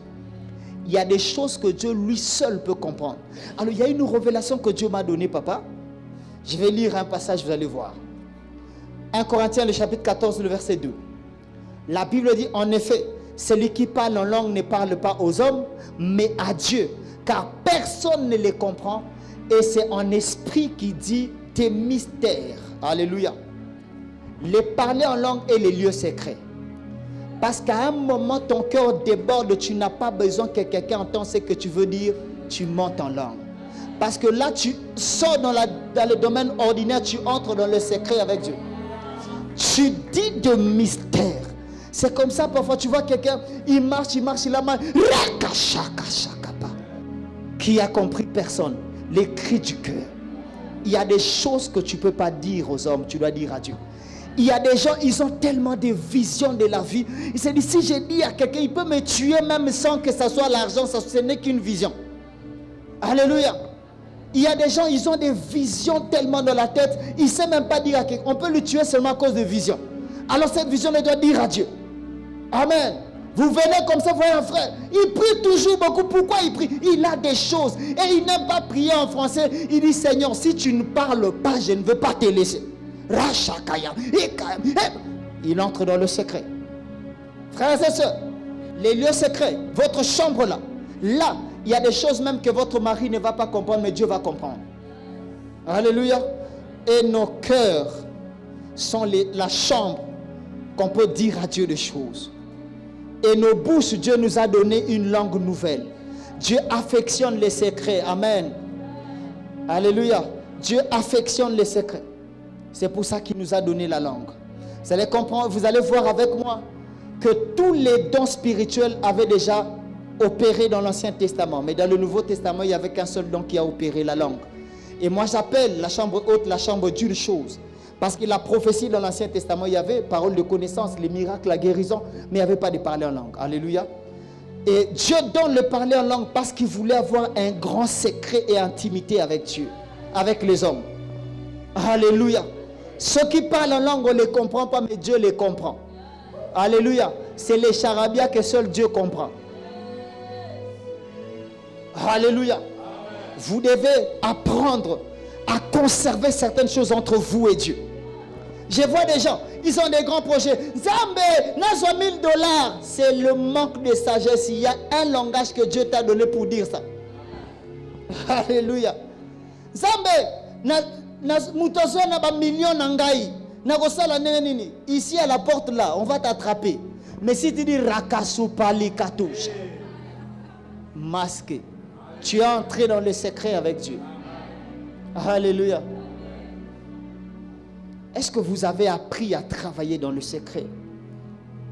Il y a des choses que Dieu lui seul peut comprendre. Alors il y a une révélation que Dieu m'a donnée, papa. Je vais lire un passage, vous allez voir. 1 Corinthiens, le chapitre 14, le verset 2. La Bible dit, en effet, celui qui parle en langue ne parle pas aux hommes, mais à Dieu. Car personne ne les comprend. Et c'est en esprit qui dit des mystères. Alléluia. Les parler en langue et les lieux secrets. Parce qu'à un moment, ton cœur déborde, tu n'as pas besoin que quelqu'un entende ce que tu veux dire, tu montes en langue. Parce que là, tu sors dans le domaine ordinaire, tu entres dans le secret avec Dieu. Tu dis de mystère. C'est comme ça, parfois, tu vois quelqu'un, il marche, il a mal. Qui a compris? Personne. Les cris du cœur. Il y a des choses que tu ne peux pas dire aux hommes, tu dois dire à Dieu. Il y a des gens, ils ont tellement de visions de la vie. Ils se disent, si je dis à quelqu'un, il peut me tuer même sans que ça soit l'argent, ce n'est qu'une vision. Alléluia. Il y a des gens, ils ont des visions tellement dans la tête, ils ne savent même pas dire à quelqu'un. On peut le tuer seulement à cause de vision. Alors cette vision, on doit dire à Dieu. Amen. Vous venez comme ça, vous voyez un frère, il prie toujours beaucoup. Pourquoi il prie? Il a des choses et il n'aime pas prier en français. Il dit, Seigneur, si tu ne parles pas, je ne veux pas te laisser. Il entre dans le secret. Frères et sœurs, les lieux secrets, votre chambre là, il y a des choses même que votre mari ne va pas comprendre, mais Dieu va comprendre. Alléluia. Et nos cœurs sont la chambre qu'on peut dire à Dieu des choses. Et nos bouches, Dieu nous a donné une langue nouvelle. Dieu affectionne les secrets. Amen. Alléluia. Dieu affectionne les secrets. C'est pour ça qu'il nous a donné la langue. Vous allez comprendre, vous allez voir avec moi que tous les dons spirituels avaient déjà opéré dans l'Ancien Testament. Mais dans le Nouveau Testament, il n'y avait qu'un seul don qui a opéré, la langue. Et moi, j'appelle la chambre haute la chambre d'une chose. Parce que la prophétie dans l'Ancien Testament, il y avait parole de connaissance, les miracles, la guérison, mais il n'y avait pas de parler en langue. Alléluia. Et Dieu donne le parler en langue parce qu'il voulait avoir un grand secret et intimité avec Dieu, avec les hommes. Alléluia. Ceux qui parlent en langue, on ne les comprend pas, mais Dieu les comprend. Alléluia. C'est les charabia que seul Dieu comprend. Alléluia. Vous devez apprendre à conserver certaines choses entre vous et Dieu. Je vois des gens, ils ont des grands projets. Zambé, n'a 1000 $. C'est le manque de sagesse. Il y a un langage que Dieu t'a donné pour dire ça. Alléluia. Zambé, mutozo na ba million nangai. Na kosala nini. Ici à la porte là, on va t'attraper. Mais si tu dis rakasu pali katouche, masqué, tu es entré dans le secret avec Dieu. Alléluia. Est-ce que vous avez appris à travailler dans le secret?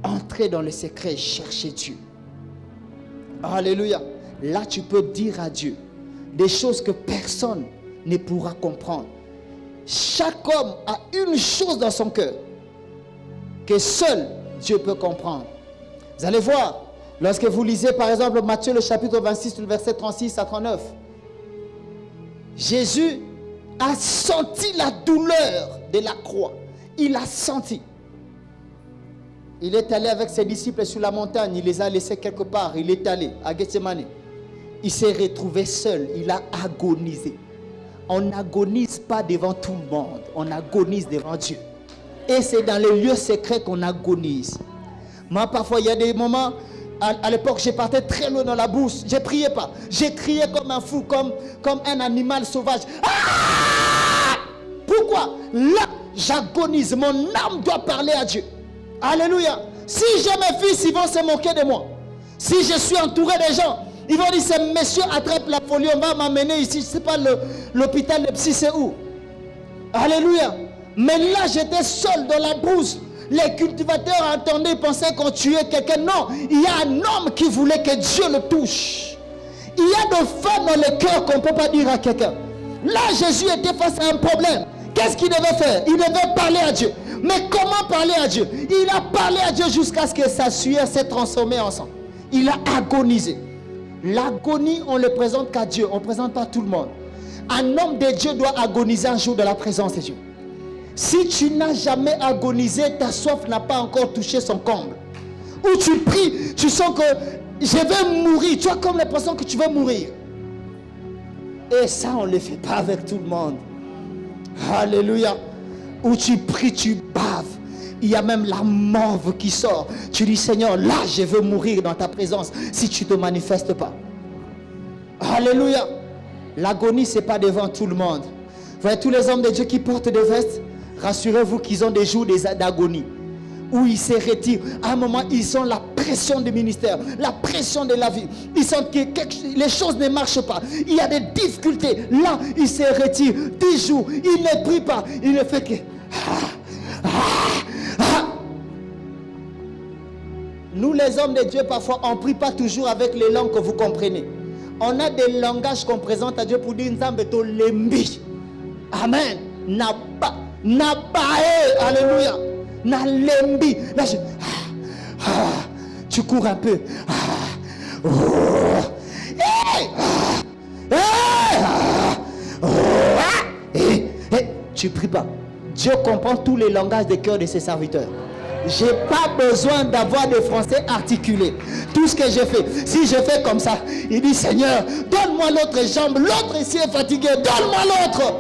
Entrez dans le secret et cherchez Dieu. Alléluia. Là, tu peux dire à Dieu des choses que personne ne pourra comprendre. Chaque homme a une chose dans son cœur que seul Dieu peut comprendre. Vous allez voir, lorsque vous lisez par exemple Matthieu le chapitre 26, le verset 36 à 39, Jésus a senti la douleur de la croix. Il a senti. Il est allé avec ses disciples sur la montagne. Il les a laissés quelque part. Il est allé à Gethsemane. Il s'est retrouvé seul. Il a agonisé. On n'agonise pas devant tout le monde. On agonise devant Dieu. Et c'est dans les lieux secrets qu'on agonise. Moi, parfois, il y a des moments... À l'époque, je partais très loin dans la bourse. Je ne priais pas. J'ai crié comme un fou, comme un animal sauvage. Ah! Pourquoi? Là, j'agonise. Mon âme doit parler à Dieu. Alléluia. Si j'ai mes fils, ils vont se moquer de moi. Si je suis entouré des gens, ils vont dire, ce monsieur attrape la folie, on va m'amener ici. Je ne sais pas l'hôpital de psy, c'est où? Alléluia. Mais là, j'étais seul dans la brousse. Les cultivateurs entendaient, ils pensaient qu'on tuait quelqu'un. Non, il y a un homme qui voulait que Dieu le touche. Il y a des femmes dans le cœur qu'on ne peut pas dire à quelqu'un. Là, Jésus était face à un problème. Qu'est-ce qu'il devait faire? Il devait parler à Dieu. Mais comment parler à Dieu? Il a parlé à Dieu jusqu'à ce que sa sueur s'est transformée en sang. Il a agonisé. L'agonie, on ne le présente qu'à Dieu. On ne présente pas à tout le monde. Un homme de Dieu doit agoniser un jour de la présence de Dieu. Si tu n'as jamais agonisé, ta soif n'a pas encore touché son comble. Ou tu pries, tu sens que je vais mourir. Tu as comme l'impression que tu veux mourir. Et ça, on ne le fait pas avec tout le monde. Alléluia. Où tu pries, tu baves. Il y a même la morve qui sort. Tu dis, Seigneur, là, je veux mourir dans ta présence si tu ne te manifestes pas. Alléluia. L'agonie, ce n'est pas devant tout le monde. Vous voyez tous les hommes de Dieu qui portent des vestes, rassurez-vous qu'ils ont des jours d'agonie. Où ils se retirent. À un moment, ils ont la pression du ministère, la pression de la vie. Ils sentent que les choses ne marchent pas. Il y a des difficultés. Là, ils se retirent 10 jours. Ils ne prient pas. Ils ne font que... Nous, les hommes de Dieu, parfois, on ne prie pas toujours avec les langues que vous comprenez. On a des langages qu'on présente à Dieu pour dire Nzambeto lembi. Amen. Nabae. Alléluia. Nalembi. Là, tu cours un peu. Tu pries pas. Dieu comprend tous les langages des cœurs de ses serviteurs. J'ai pas besoin d'avoir de français articulé. Tout ce que j'ai fait, si je fais comme ça, il dit Seigneur, donne-moi l'autre jambe, l'autre ici est fatigué, donne-moi l'autre.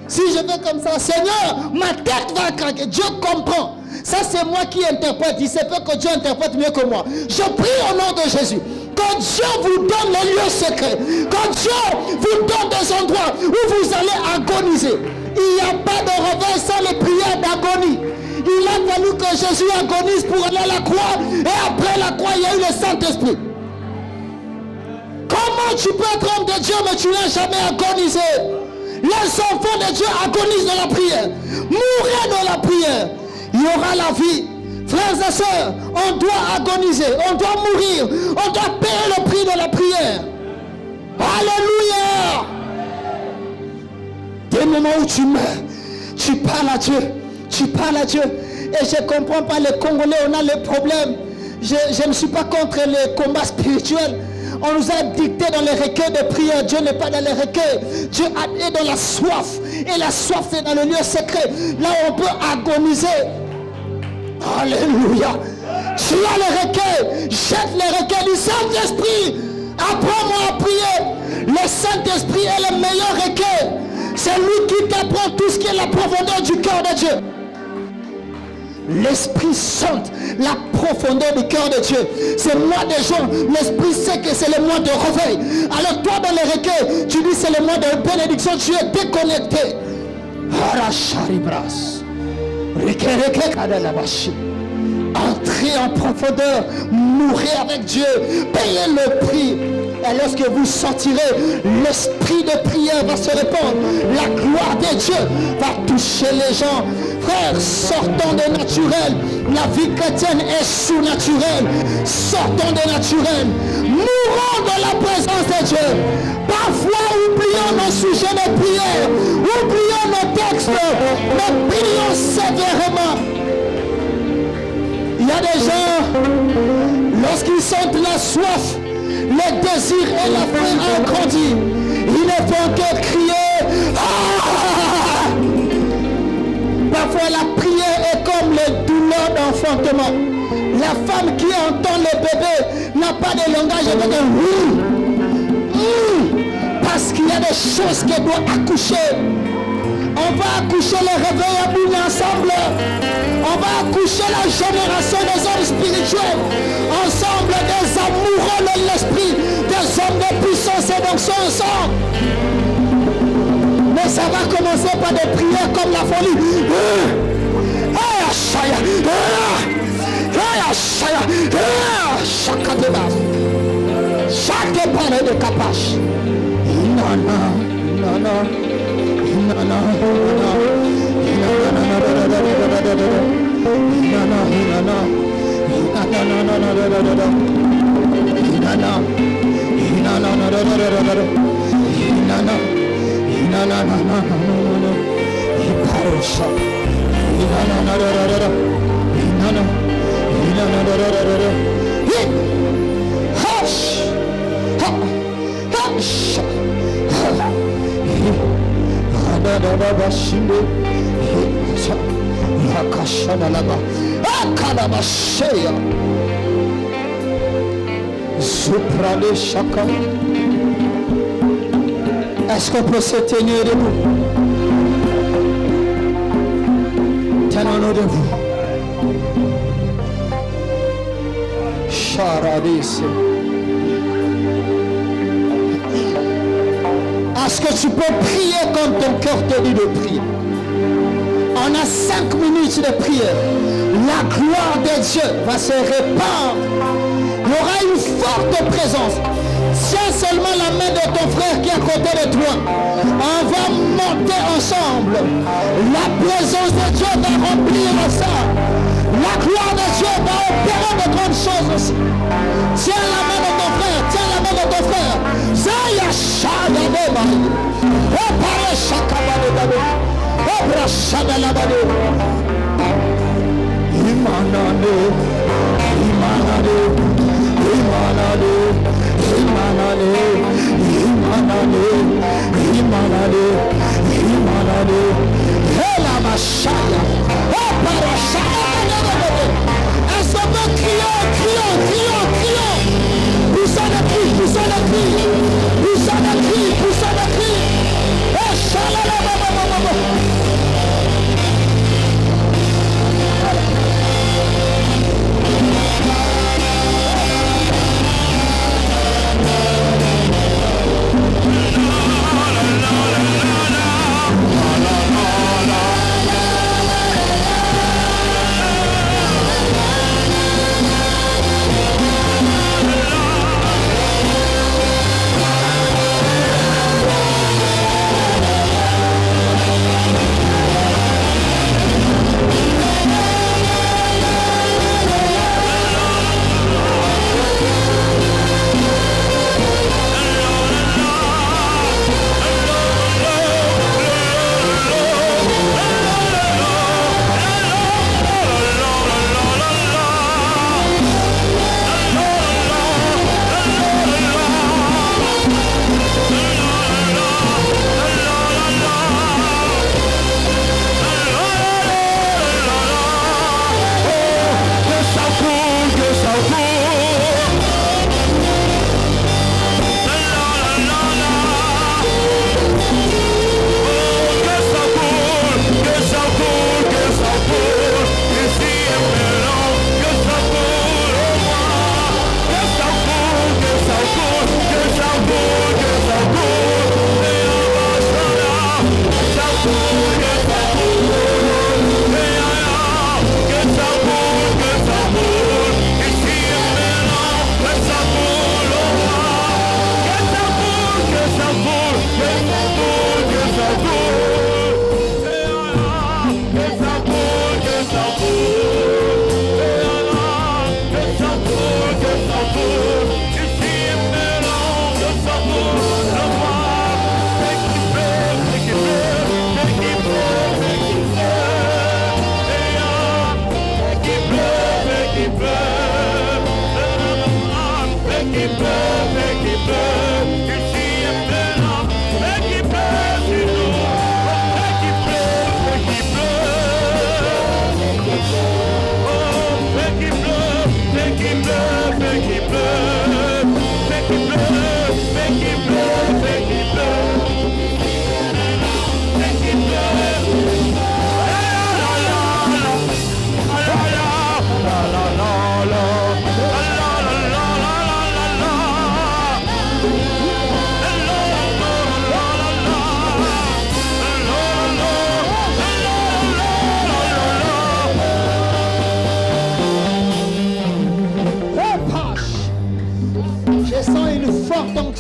Si je fais comme ça, Seigneur, ma tête va craquer. Dieu comprend. Ça c'est moi qui interprète. Il sait pas que Dieu interprète mieux que moi. Je prie au nom de Jésus. Quand Dieu vous donne les lieux secrets, quand Dieu vous donne des endroits où vous allez agoniser, il n'y a pas de réveil sans les prières d'agonie. Il a fallu que Jésus agonise pour aller à la croix. Et après la croix, il y a eu le Saint-Esprit. Comment tu peux être homme de Dieu mais tu n'as jamais agonisé? Les enfants de Dieu agonisent dans la prière. Mourez dans la prière. Il y aura la vie. Frères et sœurs, on doit agoniser, on doit mourir, on doit payer le prix de la prière. Alléluia. Des moments où tu meurs, tu parles à Dieu. Tu parles à Dieu. Et je ne comprends pas, les Congolais, on a les problèmes. Je ne suis pas contre les combats spirituels. On nous a dicté dans les recueils de prière. Dieu n'est pas dans les recueils. Dieu est dans la soif. Et la soif, c'est dans le lieu secret. Là où on peut agoniser. Alléluia. Tu as les recueils. Jette les recueils du Saint-Esprit. Apprends-moi à prier. Le Saint-Esprit est le meilleur recueil. C'est lui qui t'apprend tout ce qui est la profondeur du cœur de Dieu. L'Esprit sente la profondeur du cœur de Dieu. C'est mois de jour. L'Esprit sait que c'est le mois de réveil. Alors toi dans les recueils, tu dis c'est le mois de bénédiction. Tu es déconnecté. Entrez en profondeur. Mourrez avec Dieu. Payez le prix. Et lorsque vous sortirez, l'esprit de prière va se répandre. La gloire de Dieu va toucher les gens. Frères, sortons de naturel. La vie chrétienne est sous-naturelle. Sortons de naturel. Mourons dans la présence de Dieu. Parfois, oublions nos sujets de prière. Oublions nos textes. Mais prions sévèrement. Il y a des gens, lorsqu'ils sentent la soif, le désir et la faim ont grandi. Ils ne font que crier. Ah! Parfois la prière est comme les douleurs d'enfantement. La femme qui entend le bébé n'a pas de langage avec un parce qu'il y a des choses qu'elle doit accoucher. On va accoucher les réveils à bout ensemble. On va accoucher la génération des hommes spirituels. Ensemble, des amoureux de l'esprit, des hommes de puissance et d'onction ensemble. Mais ça va commencer par des prières comme la folie. Chaque parole de capache. Non, non, non, non. Est-ce qu'on peut se tenir debout? Tenons-nous debout. Charadis. Est-ce que tu peux prier comme ton cœur te dit de prier? On a 5 minutes de prière. La gloire de Dieu va se répandre. Il y aura une forte présence. Tiens seulement la main de ton frère qui est à côté de toi. On va monter ensemble. La présence de Dieu va remplir ça. La gloire de Dieu va opérer de grandes choses aussi. Tiens la main de ton frère. Tiens la main de ton frère. Zaya Shada Beba. Opare Shakabade Bade. Obra Shada Labade.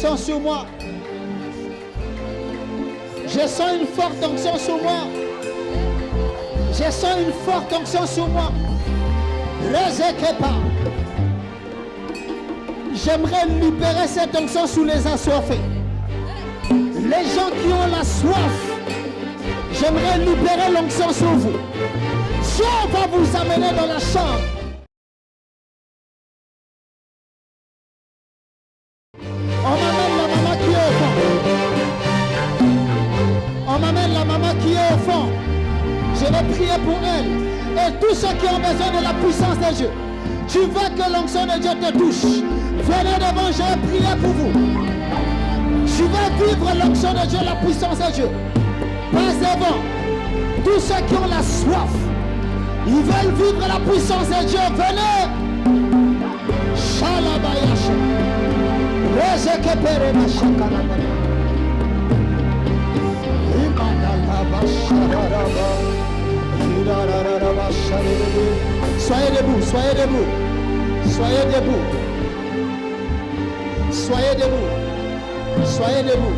onction sur moi. Je sens une forte onction sur moi. Je sens une forte onction sur moi. Rezekepa. J'aimerais libérer cette onction sous les assoiffés. Les gens qui ont la soif, j'aimerais libérer l'onction sur vous. Dieu va vous amener dans la chambre. On m'amène la maman qui est au fond. On m'amène la maman qui est au fond. Je vais prier pour elle. Et tous ceux qui ont besoin de la puissance de Dieu. Tu veux que l'onction de Dieu te touche. Venez devant, je vais prier pour vous. Tu veux vivre l'onction de Dieu, la puissance de Dieu. Passe devant. Tous ceux qui ont la soif, ils veulent vivre la puissance de Dieu. Venez. Shalabayasha. Rezekepere mashakalaba. Imanalabashararaba. Soyez debout, soyez debout. Soyez debout. Soyez debout. Soyez debout.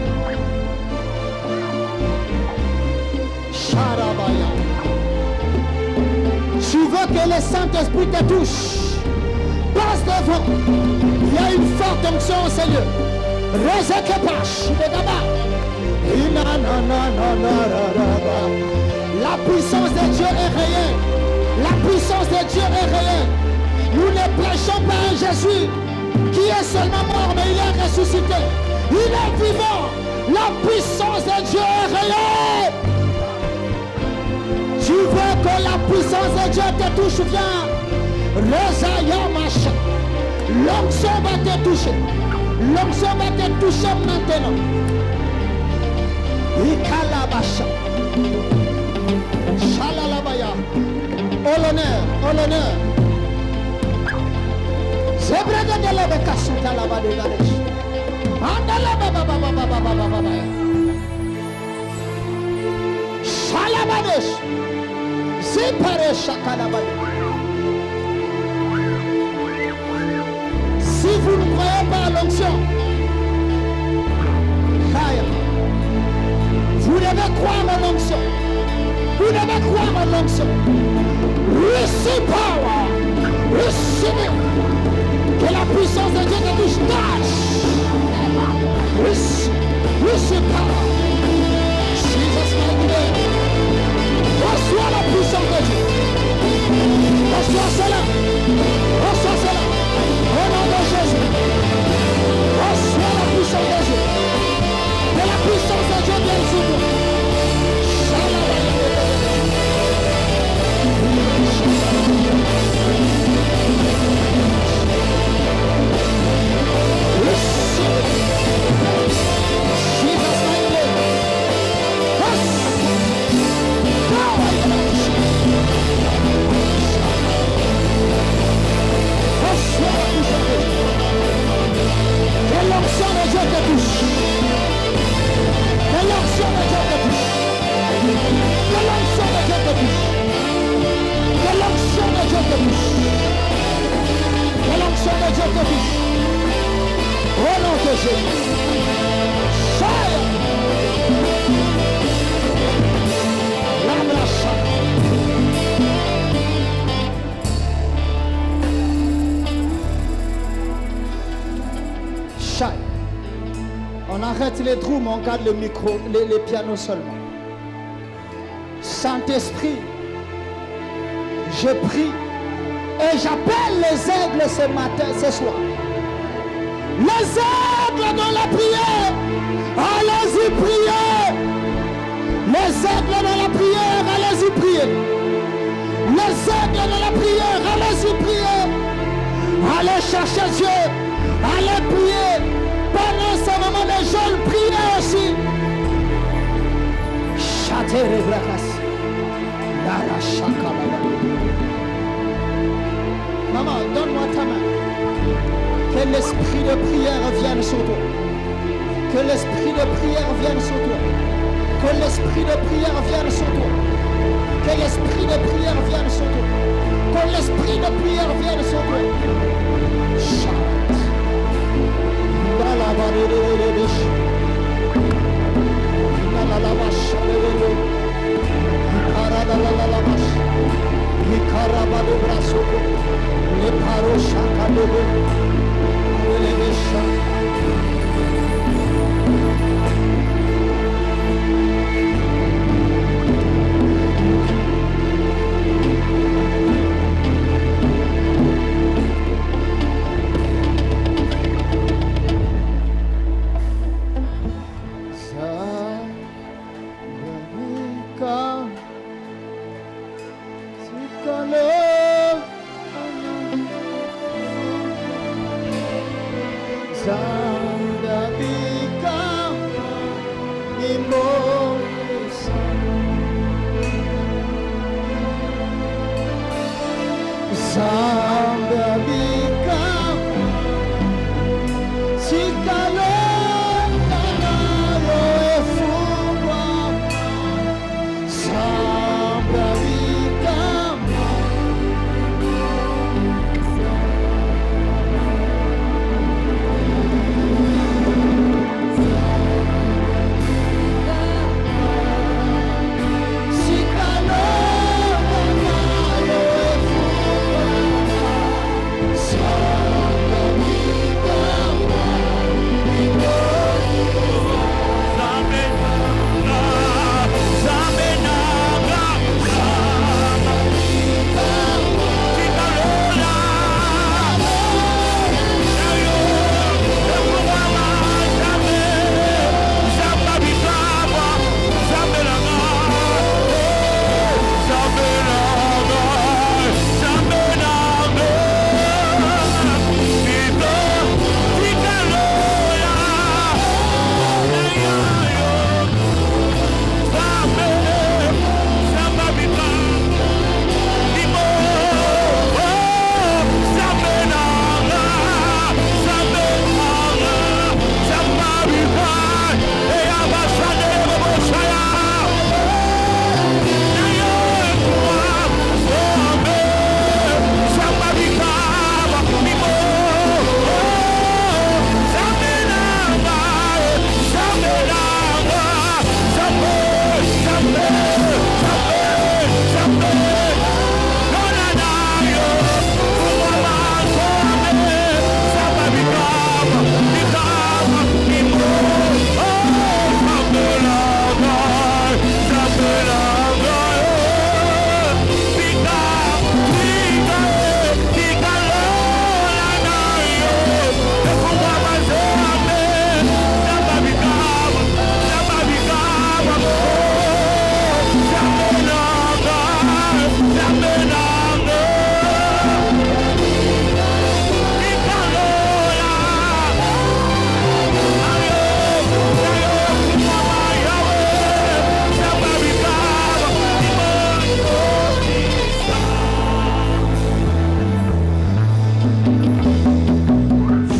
Sharabaya. Tu veux que le Saint-Esprit te touche. Passe devant. Il y a une forte onction au Seigneur. Rezekepash. La puissance de Dieu est réelle. La puissance de Dieu est réelle. Nous ne prêchons pas un Jésus qui est seulement mort, mais il est ressuscité. Il est vivant. La puissance de Dieu est réelle. Tu veux que la puissance de Dieu te touche, viens. L'onction va te toucher. L'onction va te toucher maintenant. Ikalabasha. Shalalabaya. Oh l'honneur, oh l'honneur. C'est vrai de l'ebe kasuta laba de Ganesh. Andala baba baba baba baba baba. Shalabadesh. Zipare shakalabade. Si vous ne croyez pas à l'onction, vous devez croire à l'onction. Vous devez croire à l'onction. Receive power. Receive it. Que la puissance de Dieu te touche. Receive power. Jesus mighty name. Reçois la puissance de Dieu. Reçois cela. Reçois cela. Au nom de Jésus. Reçois la puissance de Dieu. Que la puissance de Dieu vienne sur toi. On arrête les drums, on garde le micro, les pianos seulement. Saint-Esprit, je prie et j'appelle les aigles ce matin, ce soir. Les aigles dans la prière, allez-y prier. Les aigles dans la prière, allez-y prier. Les aigles dans la prière, allez-y prier. Allez chercher Dieu, allez prier. Pendant ce moment, les jeunes prient aussi. Chatere brakas. Dara shakalaba. Maman, donne-moi ta main. Que l'esprit de prière vienne sur toi. Que l'esprit de prière vienne sur toi. Que l'esprit de prière vienne sur toi. Que l'esprit de prière vienne sur toi. Que l'esprit de prière vienne sur toi.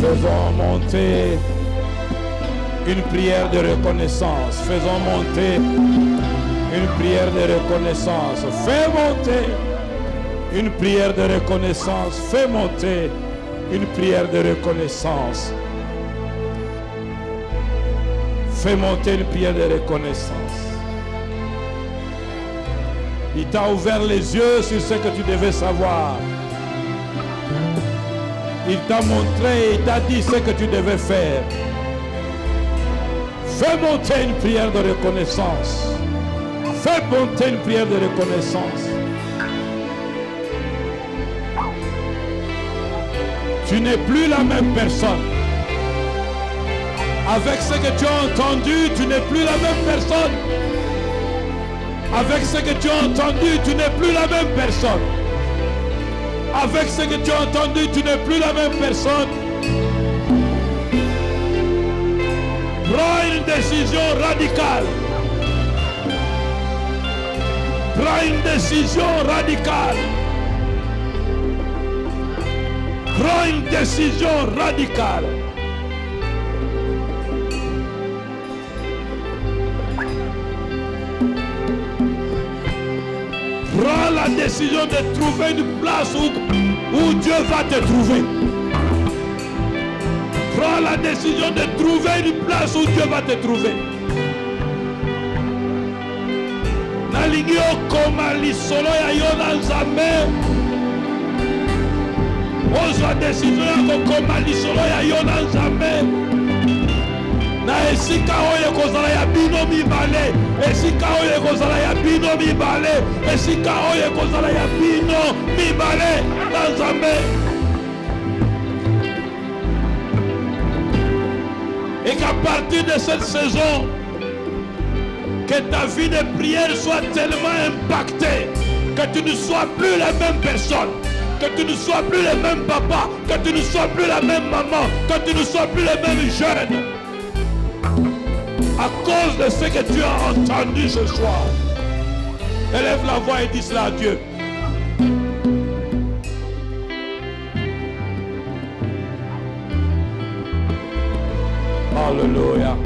Faisons monter une prière de reconnaissance. Faisons monter une prière de reconnaissance. Fais monter une prière de reconnaissance. Fais monter une prière de reconnaissance. Fais monter une prière de reconnaissance. Il t'a ouvert les yeux sur ce que tu devais savoir. Il t'a montré, il t'a dit ce que tu devais faire. Fais monter une prière de reconnaissance. Fais monter une prière de reconnaissance. Tu n'es plus la même personne. Avec ce que tu as entendu, tu n'es plus la même personne. Avec ce que tu as entendu, tu n'es plus la même personne. Avec ce que tu as entendu, tu n'es plus la même personne. Prends une décision radicale. Prends une décision radicale. Prends une décision radicale. Prends la décision de trouver une place où Dieu va te trouver. Prends la décision de trouver une place où Dieu va te trouver. Nalingi okoma lisolo ya yo na Nzambe. Ozwa décision ya kokoma lisolo ya yo na Nzambe. Na esika oyo kozala ya bino mibale. Esika oyo kozala ya bino mibale. Esika oyo kozala ya bino mibale na Nzambe. Et qu'à partir de cette saison, que ta vie de prière soit tellement impactée que tu ne sois plus la même personne, que tu ne sois plus le même papa, que tu ne sois plus la même maman, que tu ne sois plus le même jeune. À cause de ce que tu as entendu ce soir, élève la voix et dis cela à Dieu. Alléluia.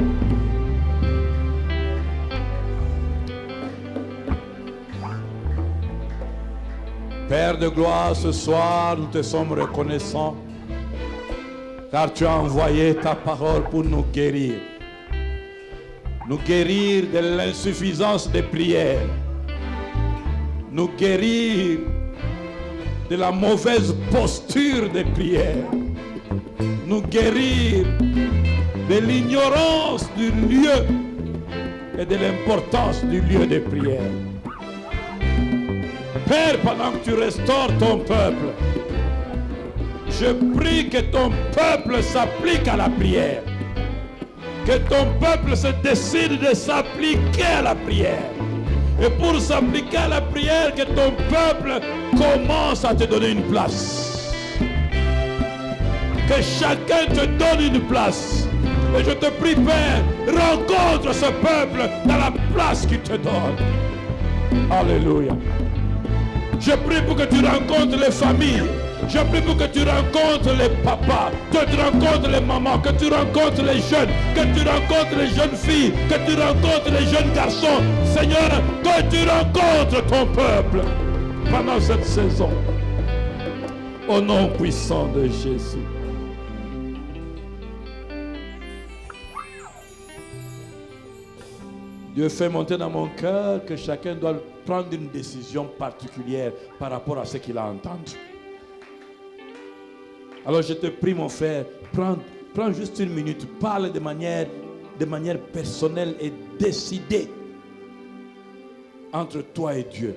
Père de gloire, ce soir, nous te sommes reconnaissants car tu as envoyé ta parole pour nous guérir. Nous guérir de l'insuffisance des prières. Nous guérir de la mauvaise posture des prières. Nous guérir de l'ignorance du lieu et de l'importance du lieu de prière. Père, pendant que tu restaures ton peuple, je prie que ton peuple s'applique à la prière. Que ton peuple se décide de s'appliquer à la prière. Et pour s'appliquer à la prière, que ton peuple commence à te donner une place. Que chacun te donne une place. Et je te prie, Père, rencontre ce peuple dans la place qu'il te donne. Alléluia. Je prie pour que tu rencontres les familles. Je prie pour que tu rencontres les papas, que tu rencontres les mamans, que tu rencontres les jeunes, que tu rencontres les jeunes filles, que tu rencontres les jeunes garçons. Seigneur, que tu rencontres ton peuple pendant cette saison. Au nom puissant de Jésus. Dieu fait monter dans mon cœur que chacun doit prendre une décision particulière par rapport à ce qu'il a entendu. Alors je te prie, mon frère, prends juste une minute, parle de manière personnelle et décidée entre toi et Dieu.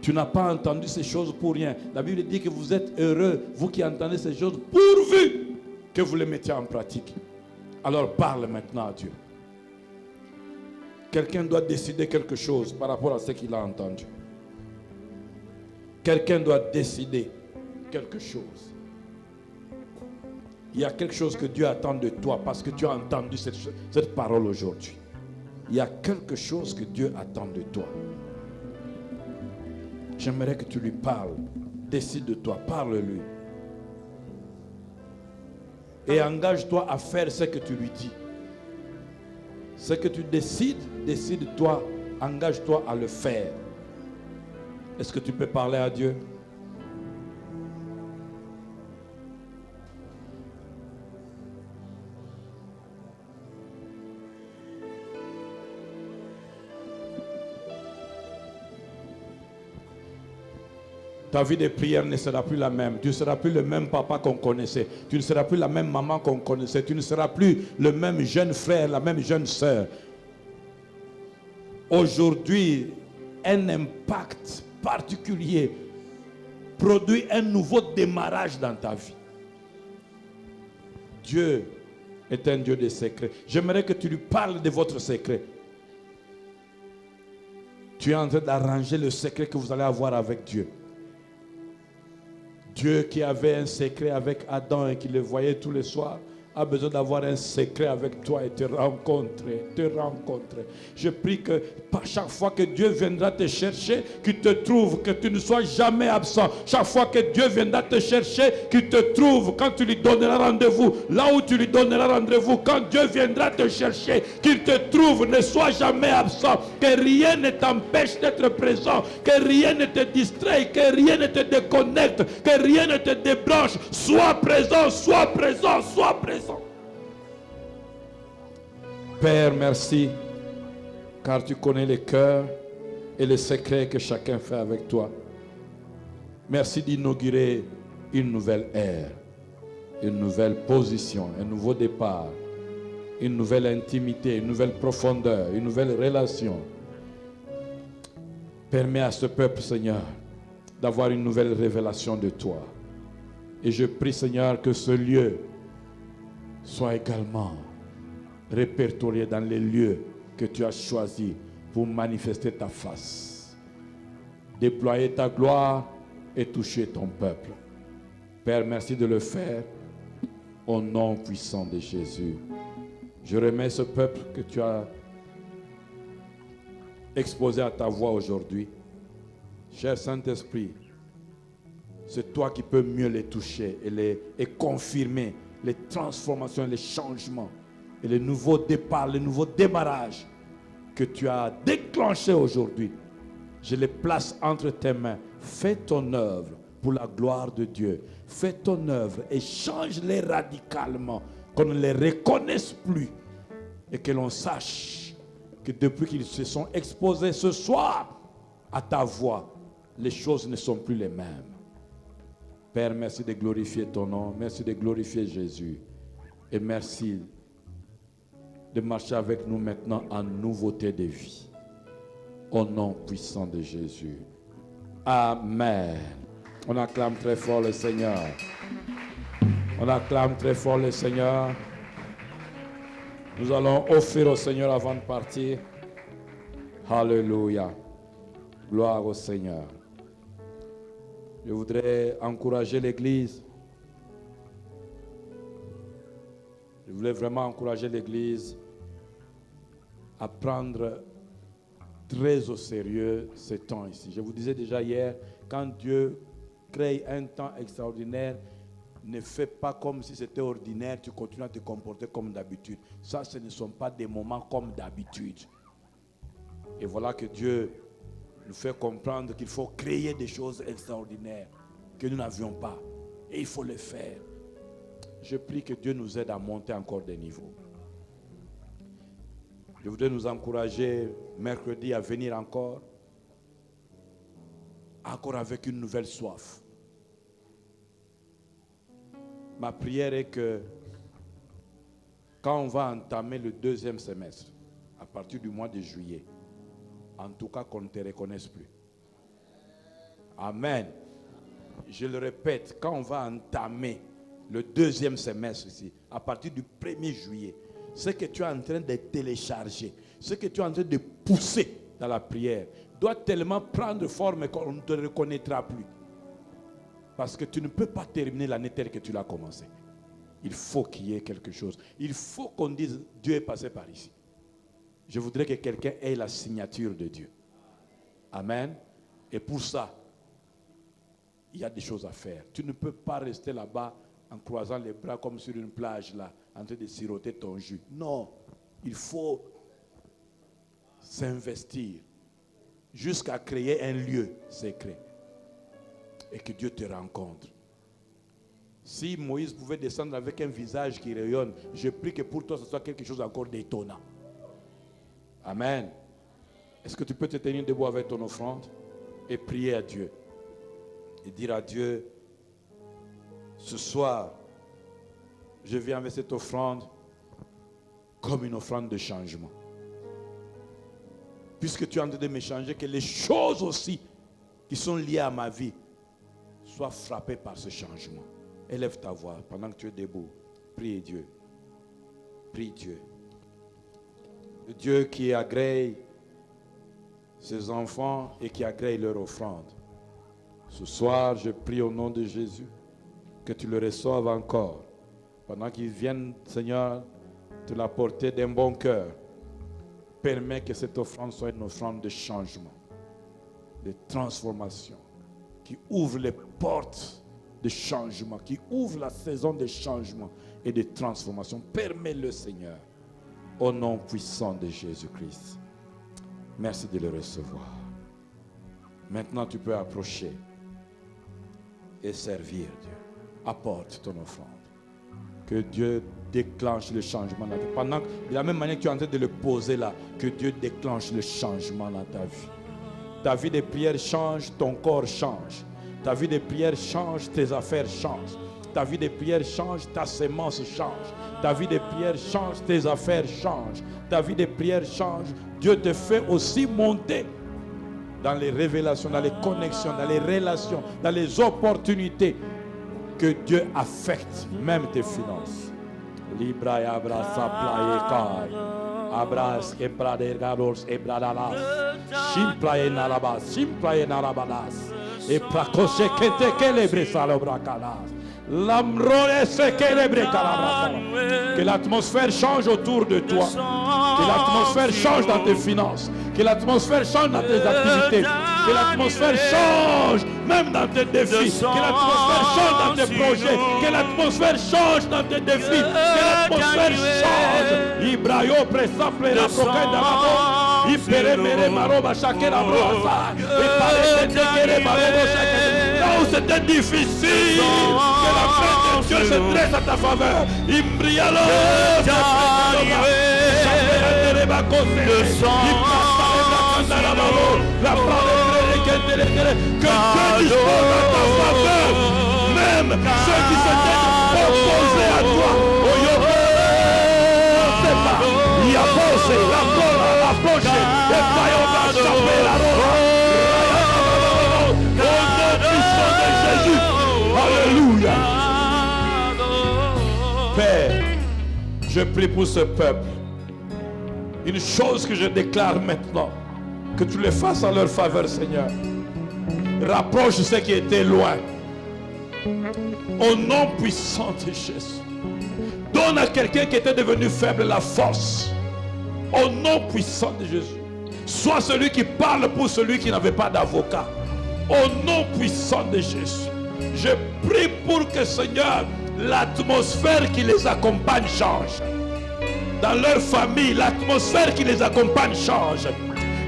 Tu n'as pas entendu ces choses pour rien. La Bible dit que vous êtes heureux, vous qui entendez ces choses, pourvu que vous les mettiez en pratique. Alors parle maintenant à Dieu. Quelqu'un doit décider quelque chose par rapport à ce qu'il a entendu. Quelqu'un doit décider quelque chose. Il y a quelque chose que Dieu attend de toi parce que tu as entendu cette parole aujourd'hui. Il y a quelque chose que Dieu attend de toi. J'aimerais que tu lui parles. Décide de toi, parle-lui. et engage-toi à faire ce que tu lui dis. Ce que tu décides, décide-toi, engage-toi à le faire. Est-ce que tu peux parler à Dieu? Ta vie de prière ne sera plus la même. Tu ne seras plus le même papa qu'on connaissait. Tu ne seras plus la même maman qu'on connaissait. Tu ne seras plus le même jeune frère, la même jeune sœur. Aujourd'hui, un impact particulier produit un nouveau démarrage dans ta vie. Dieu est un Dieu de secrets. J'aimerais que tu lui parles de votre secret. Tu es en train d'arranger le secret que vous allez avoir avec Dieu. Dieu qui avait un secret avec Adam et qui le voyait tous les soirs, a besoin d'avoir un secret avec toi et te rencontrer, Je prie que chaque fois que Dieu viendra te chercher, qu'il te trouve, que tu ne sois jamais absent. Chaque fois que Dieu viendra te chercher, qu'il te trouve quand tu lui donneras rendez-vous. Là où tu lui donneras rendez-vous, quand Dieu viendra te chercher, qu'il te trouve, ne sois jamais absent. Que rien ne t'empêche d'être présent, que rien ne te distrait, que rien ne te déconnecte, que rien ne te débranche. Sois présent, sois présent, sois présent. Père, merci, car tu connais les cœurs et les secrets que chacun fait avec toi. Merci d'inaugurer une nouvelle ère, une nouvelle position, un nouveau départ, une nouvelle intimité, une nouvelle profondeur, une nouvelle relation. Permets à ce peuple, Seigneur, d'avoir une nouvelle révélation de toi. Et je prie, Seigneur, que ce lieu soit également répertorié dans les lieux que tu as choisis pour manifester ta face, déployer ta gloire et toucher ton peuple. Père, merci de le faire au nom puissant de Jésus. Je remets ce peuple que tu as exposé à ta voix aujourd'hui. Cher Saint-Esprit, c'est toi qui peux mieux les toucher et confirmer les transformations, les changements et les nouveaux départs, les nouveaux démarrages que tu as déclenchés aujourd'hui. Je les place entre tes mains. Fais ton œuvre pour la gloire de Dieu. Fais ton œuvre et change-les radicalement, qu'on ne les reconnaisse plus et que l'on sache que depuis qu'ils se sont exposés ce soir à ta voix, les choses ne sont plus les mêmes. Père, merci de glorifier ton nom, merci de glorifier Jésus et merci de marcher avec nous maintenant en nouveauté de vie. Au nom puissant de Jésus. Amen. On acclame très fort le Seigneur. On acclame très fort le Seigneur. Nous allons offrir au Seigneur avant de partir. Alléluia. Gloire au Seigneur. Je voudrais encourager l'Église. Je voulais vraiment encourager l'Église à prendre très au sérieux ce temps ici. Je vous disais déjà hier, quand Dieu crée un temps extraordinaire, ne fais pas comme si c'était ordinaire, tu continues à te comporter comme d'habitude. Ça, ce ne sont pas des moments comme d'habitude. Et voilà que Dieu nous fait comprendre qu'il faut créer des choses extraordinaires que nous n'avions pas. Et il faut les faire. Je prie que Dieu nous aide à monter encore des niveaux. Je voudrais nous encourager mercredi à venir encore avec une nouvelle soif. Ma prière est que quand on va entamer le deuxième semestre, à partir du mois de juillet, en tout cas qu'on ne te reconnaisse plus. Amen. Je le répète, quand on va entamer le deuxième semestre ici, à partir du 1er juillet, ce que tu es en train de télécharger, ce que tu es en train de pousser dans la prière, doit tellement prendre forme qu'on ne te reconnaîtra plus. Parce que tu ne peux pas terminer l'année telle que tu l'as commencé. Il faut qu'il y ait quelque chose. Il faut qu'on dise, Dieu est passé par ici. Je voudrais que quelqu'un ait la signature de Dieu. Amen. Et pour ça, il y a des choses à faire. Tu ne peux pas rester là-bas en croisant les bras comme sur une plage là, en train de siroter ton jus. Non, il faut s'investir jusqu'à créer un lieu secret et que Dieu te rencontre. Si Moïse pouvait descendre avec un visage qui rayonne, je prie que pour toi ce soit quelque chose encore d'étonnant. Amen. Est-ce que tu peux te tenir debout avec ton offrande et prier à Dieu et dire à Dieu, ce soir, je viens avec cette offrande comme une offrande de changement. Puisque tu es en train de m'échanger, que les choses aussi qui sont liées à ma vie soient frappées par ce changement. Élève ta voix pendant que tu es debout. Prie Dieu. Prie Dieu. Le Dieu qui agrée ses enfants et qui agrée leur offrande. Ce soir, je prie au nom de Jésus que tu le reçoives encore. Pendant qu'ils viennent, Seigneur, te l'apporter d'un bon cœur. Permets que cette offrande soit une offrande de changement, de transformation, qui ouvre les portes de changement, qui ouvre la saison de changement et de transformation. Permets-le, Seigneur, au nom puissant de Jésus-Christ. Merci de le recevoir. Maintenant, tu peux approcher et servir Dieu. Apporte ton offrande. Que Dieu déclenche le changement dans ta vie. Pendant, de la même manière que tu es en train de le poser là, que Dieu déclenche le changement dans ta vie. Ta vie de prière change, ton corps change. Ta vie de prière change, tes affaires changent. Ta vie de prière change, ta sémence change. Ta vie de prière change, tes affaires changent. Ta vie de prière change. Dieu te fait aussi monter dans les révélations, dans les connexions, dans les relations, dans les opportunités que Dieu affecte, même tes finances. Libra et abrasa playe abras ebradergados ebradalas simplaye nalabas simplaye nalabadas et prakoche kete kelebre salobrakalas l'amrone se kelebre kalabras. Que l'atmosphère change autour de toi. Que l'atmosphère change dans tes finances. Que l'atmosphère change dans tes activités. Que l'atmosphère change même dans tes défis. Que l'atmosphère change dans tes projets. Que l'atmosphère change dans tes défis. Que l'atmosphère change. Ibrayo presaple la proquette d'Amabo. Ipere mere maroba chakera broasa. Ipare tekere maroba chakera. Là où c'était difficile, que la main de Dieu se dresse à ta faveur. Imbrialo. Que Dieu dispose à ta faveur. Même ceux qui s'étaient opposés à toi. C'est pas. Il y a posé la cola, approché. Et Payon va choper la robe. Au nom puissant de Jésus. Alléluia. Père, je prie pour ce peuple. Une chose que je déclare maintenant, que tu les fasses en leur faveur, Seigneur. Rapproche ceux qui étaient loin. Au nom puissant de Jésus. Donne à quelqu'un qui était devenu faible la force. Au nom puissant de Jésus. Sois celui qui parle pour celui qui n'avait pas d'avocat. Au nom puissant de Jésus. Je prie pour que, Seigneur, l'atmosphère qui les accompagne change. Dans leur famille, l'atmosphère qui les accompagne change.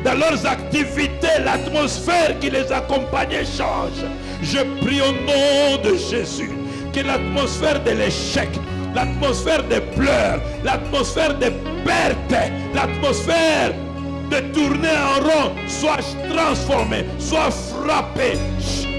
Dans leurs activités, l'atmosphère qui les accompagnait change. Je prie au nom de Jésus que l'atmosphère de l'échec, l'atmosphère des pleurs, l'atmosphère des pertes, l'atmosphère de tourner en rond soit transformée, soit frappée,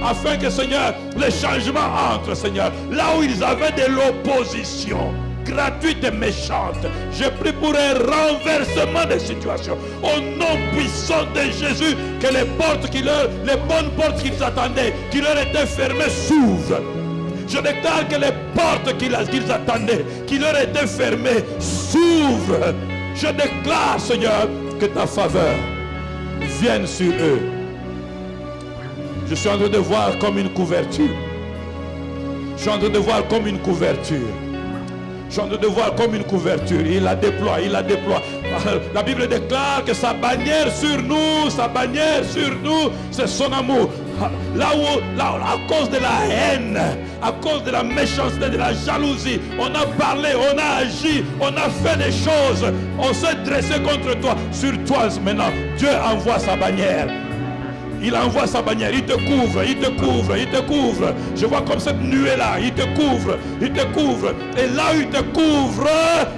afin que, Seigneur, le changement entre, Seigneur, là où ils avaient de l'opposition gratuite et méchante. Je prie pour un renversement des situations. Au nom puissant de Jésus, que les bonnes portes qu'ils attendaient, qui leur étaient fermées, s'ouvrent. Je déclare que les portes qu'ils attendaient, qui leur étaient fermées, s'ouvrent. Je déclare, Seigneur, que ta faveur vienne sur eux. Je suis en train de voir comme une couverture. Je suis en train de voir comme une couverture. Je suis en train de voir comme une couverture. Il la déploie, il la déploie. La Bible déclare que sa bannière sur nous, c'est son amour. à cause de la haine, à cause de la méchanceté, de la jalousie, on a parlé, on a agi, on a fait des choses, on s'est dressé contre toi. Sur toi maintenant, Dieu envoie sa bannière. Il envoie sa bannière, il te couvre, il te couvre, il te couvre. Je vois comme cette nuée-là, il te couvre, il te couvre. Et là où il te couvre,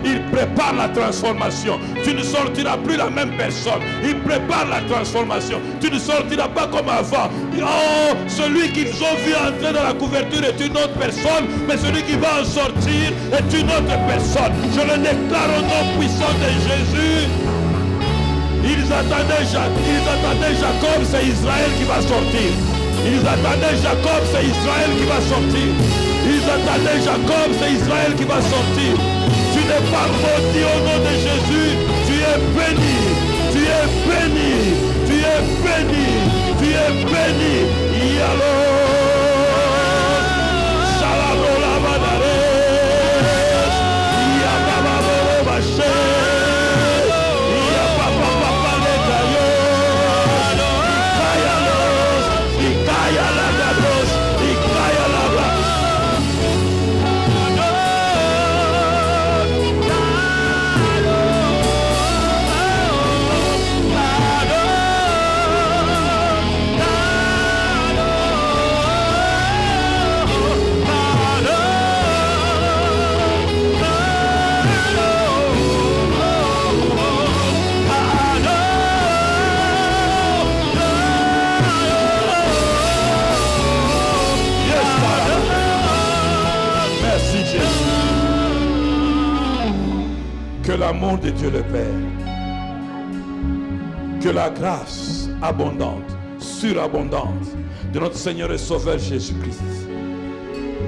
il prépare la transformation. Tu ne sortiras plus la même personne. Il prépare la transformation. Tu ne sortiras pas comme avant. Oh, celui qu'ils ont vu entrer dans la couverture est une autre personne, mais celui qui va en sortir est une autre personne. Je le déclare au nom puissant de Jésus. Ils attendaient Jacob, c'est Israël qui va sortir. Ils attendaient Jacob, c'est Israël qui va sortir. Ils attendaient Jacob, c'est Israël qui va sortir. Tu n'es pas maudit au nom de Jésus. Tu es béni. Tu es béni. Tu es béni. Tu es béni. Yalo. Shalabola Badare. Yabababo Baché. Que l'amour de Dieu le Père, que la grâce abondante, surabondante de notre Seigneur et Sauveur Jésus-Christ,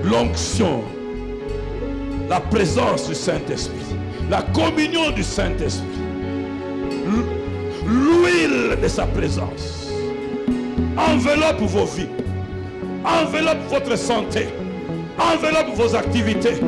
l'onction, la présence du Saint-Esprit, la communion du Saint-Esprit, l'huile de sa présence, enveloppe vos vies, enveloppe votre santé, enveloppe vos activités,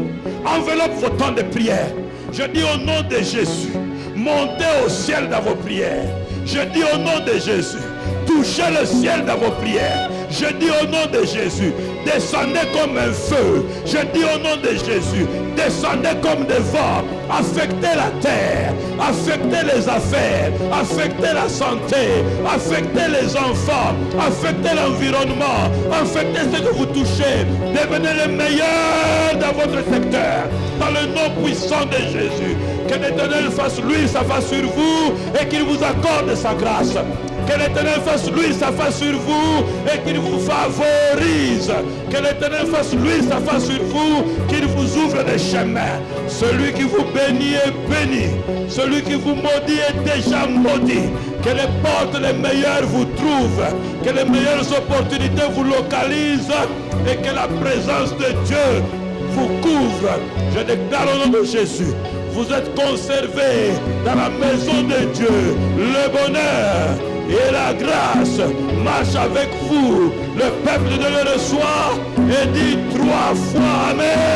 enveloppe vos temps de prière. Je dis au nom de Jésus, montez au ciel dans vos prières. Je dis au nom de Jésus, touchez le ciel dans vos prières. Je dis au nom de Jésus, descendez comme un feu. Je dis au nom de Jésus, descendez comme des vents. Affectez la terre, affectez les affaires, affectez la santé, affectez les enfants, affectez l'environnement, affectez ce que vous touchez. Devenez le meilleur dans votre secteur. Dans le nom puissant de Jésus, que l'Éternel fasse l'huile sa face sur vous et qu'il vous accorde sa grâce. Que l'Éternel fasse l'huile sa face sur vous et qu'il vous favorise. Que l'Éternel fasse l'huile sa face sur vous, qu'il vous ouvre des chemins. Celui qui vous bénit est béni. Celui qui vous maudit est déjà maudit. Que les portes les meilleures vous trouvent. Que les meilleures opportunités vous localisent. Et que la présence de Dieu vous couvre. Je déclare au nom de Jésus, vous êtes conservés dans la maison de Dieu. Le bonheur et la grâce marchent avec vous. Le peuple de Dieu le reçoit et dit 3 fois Amen.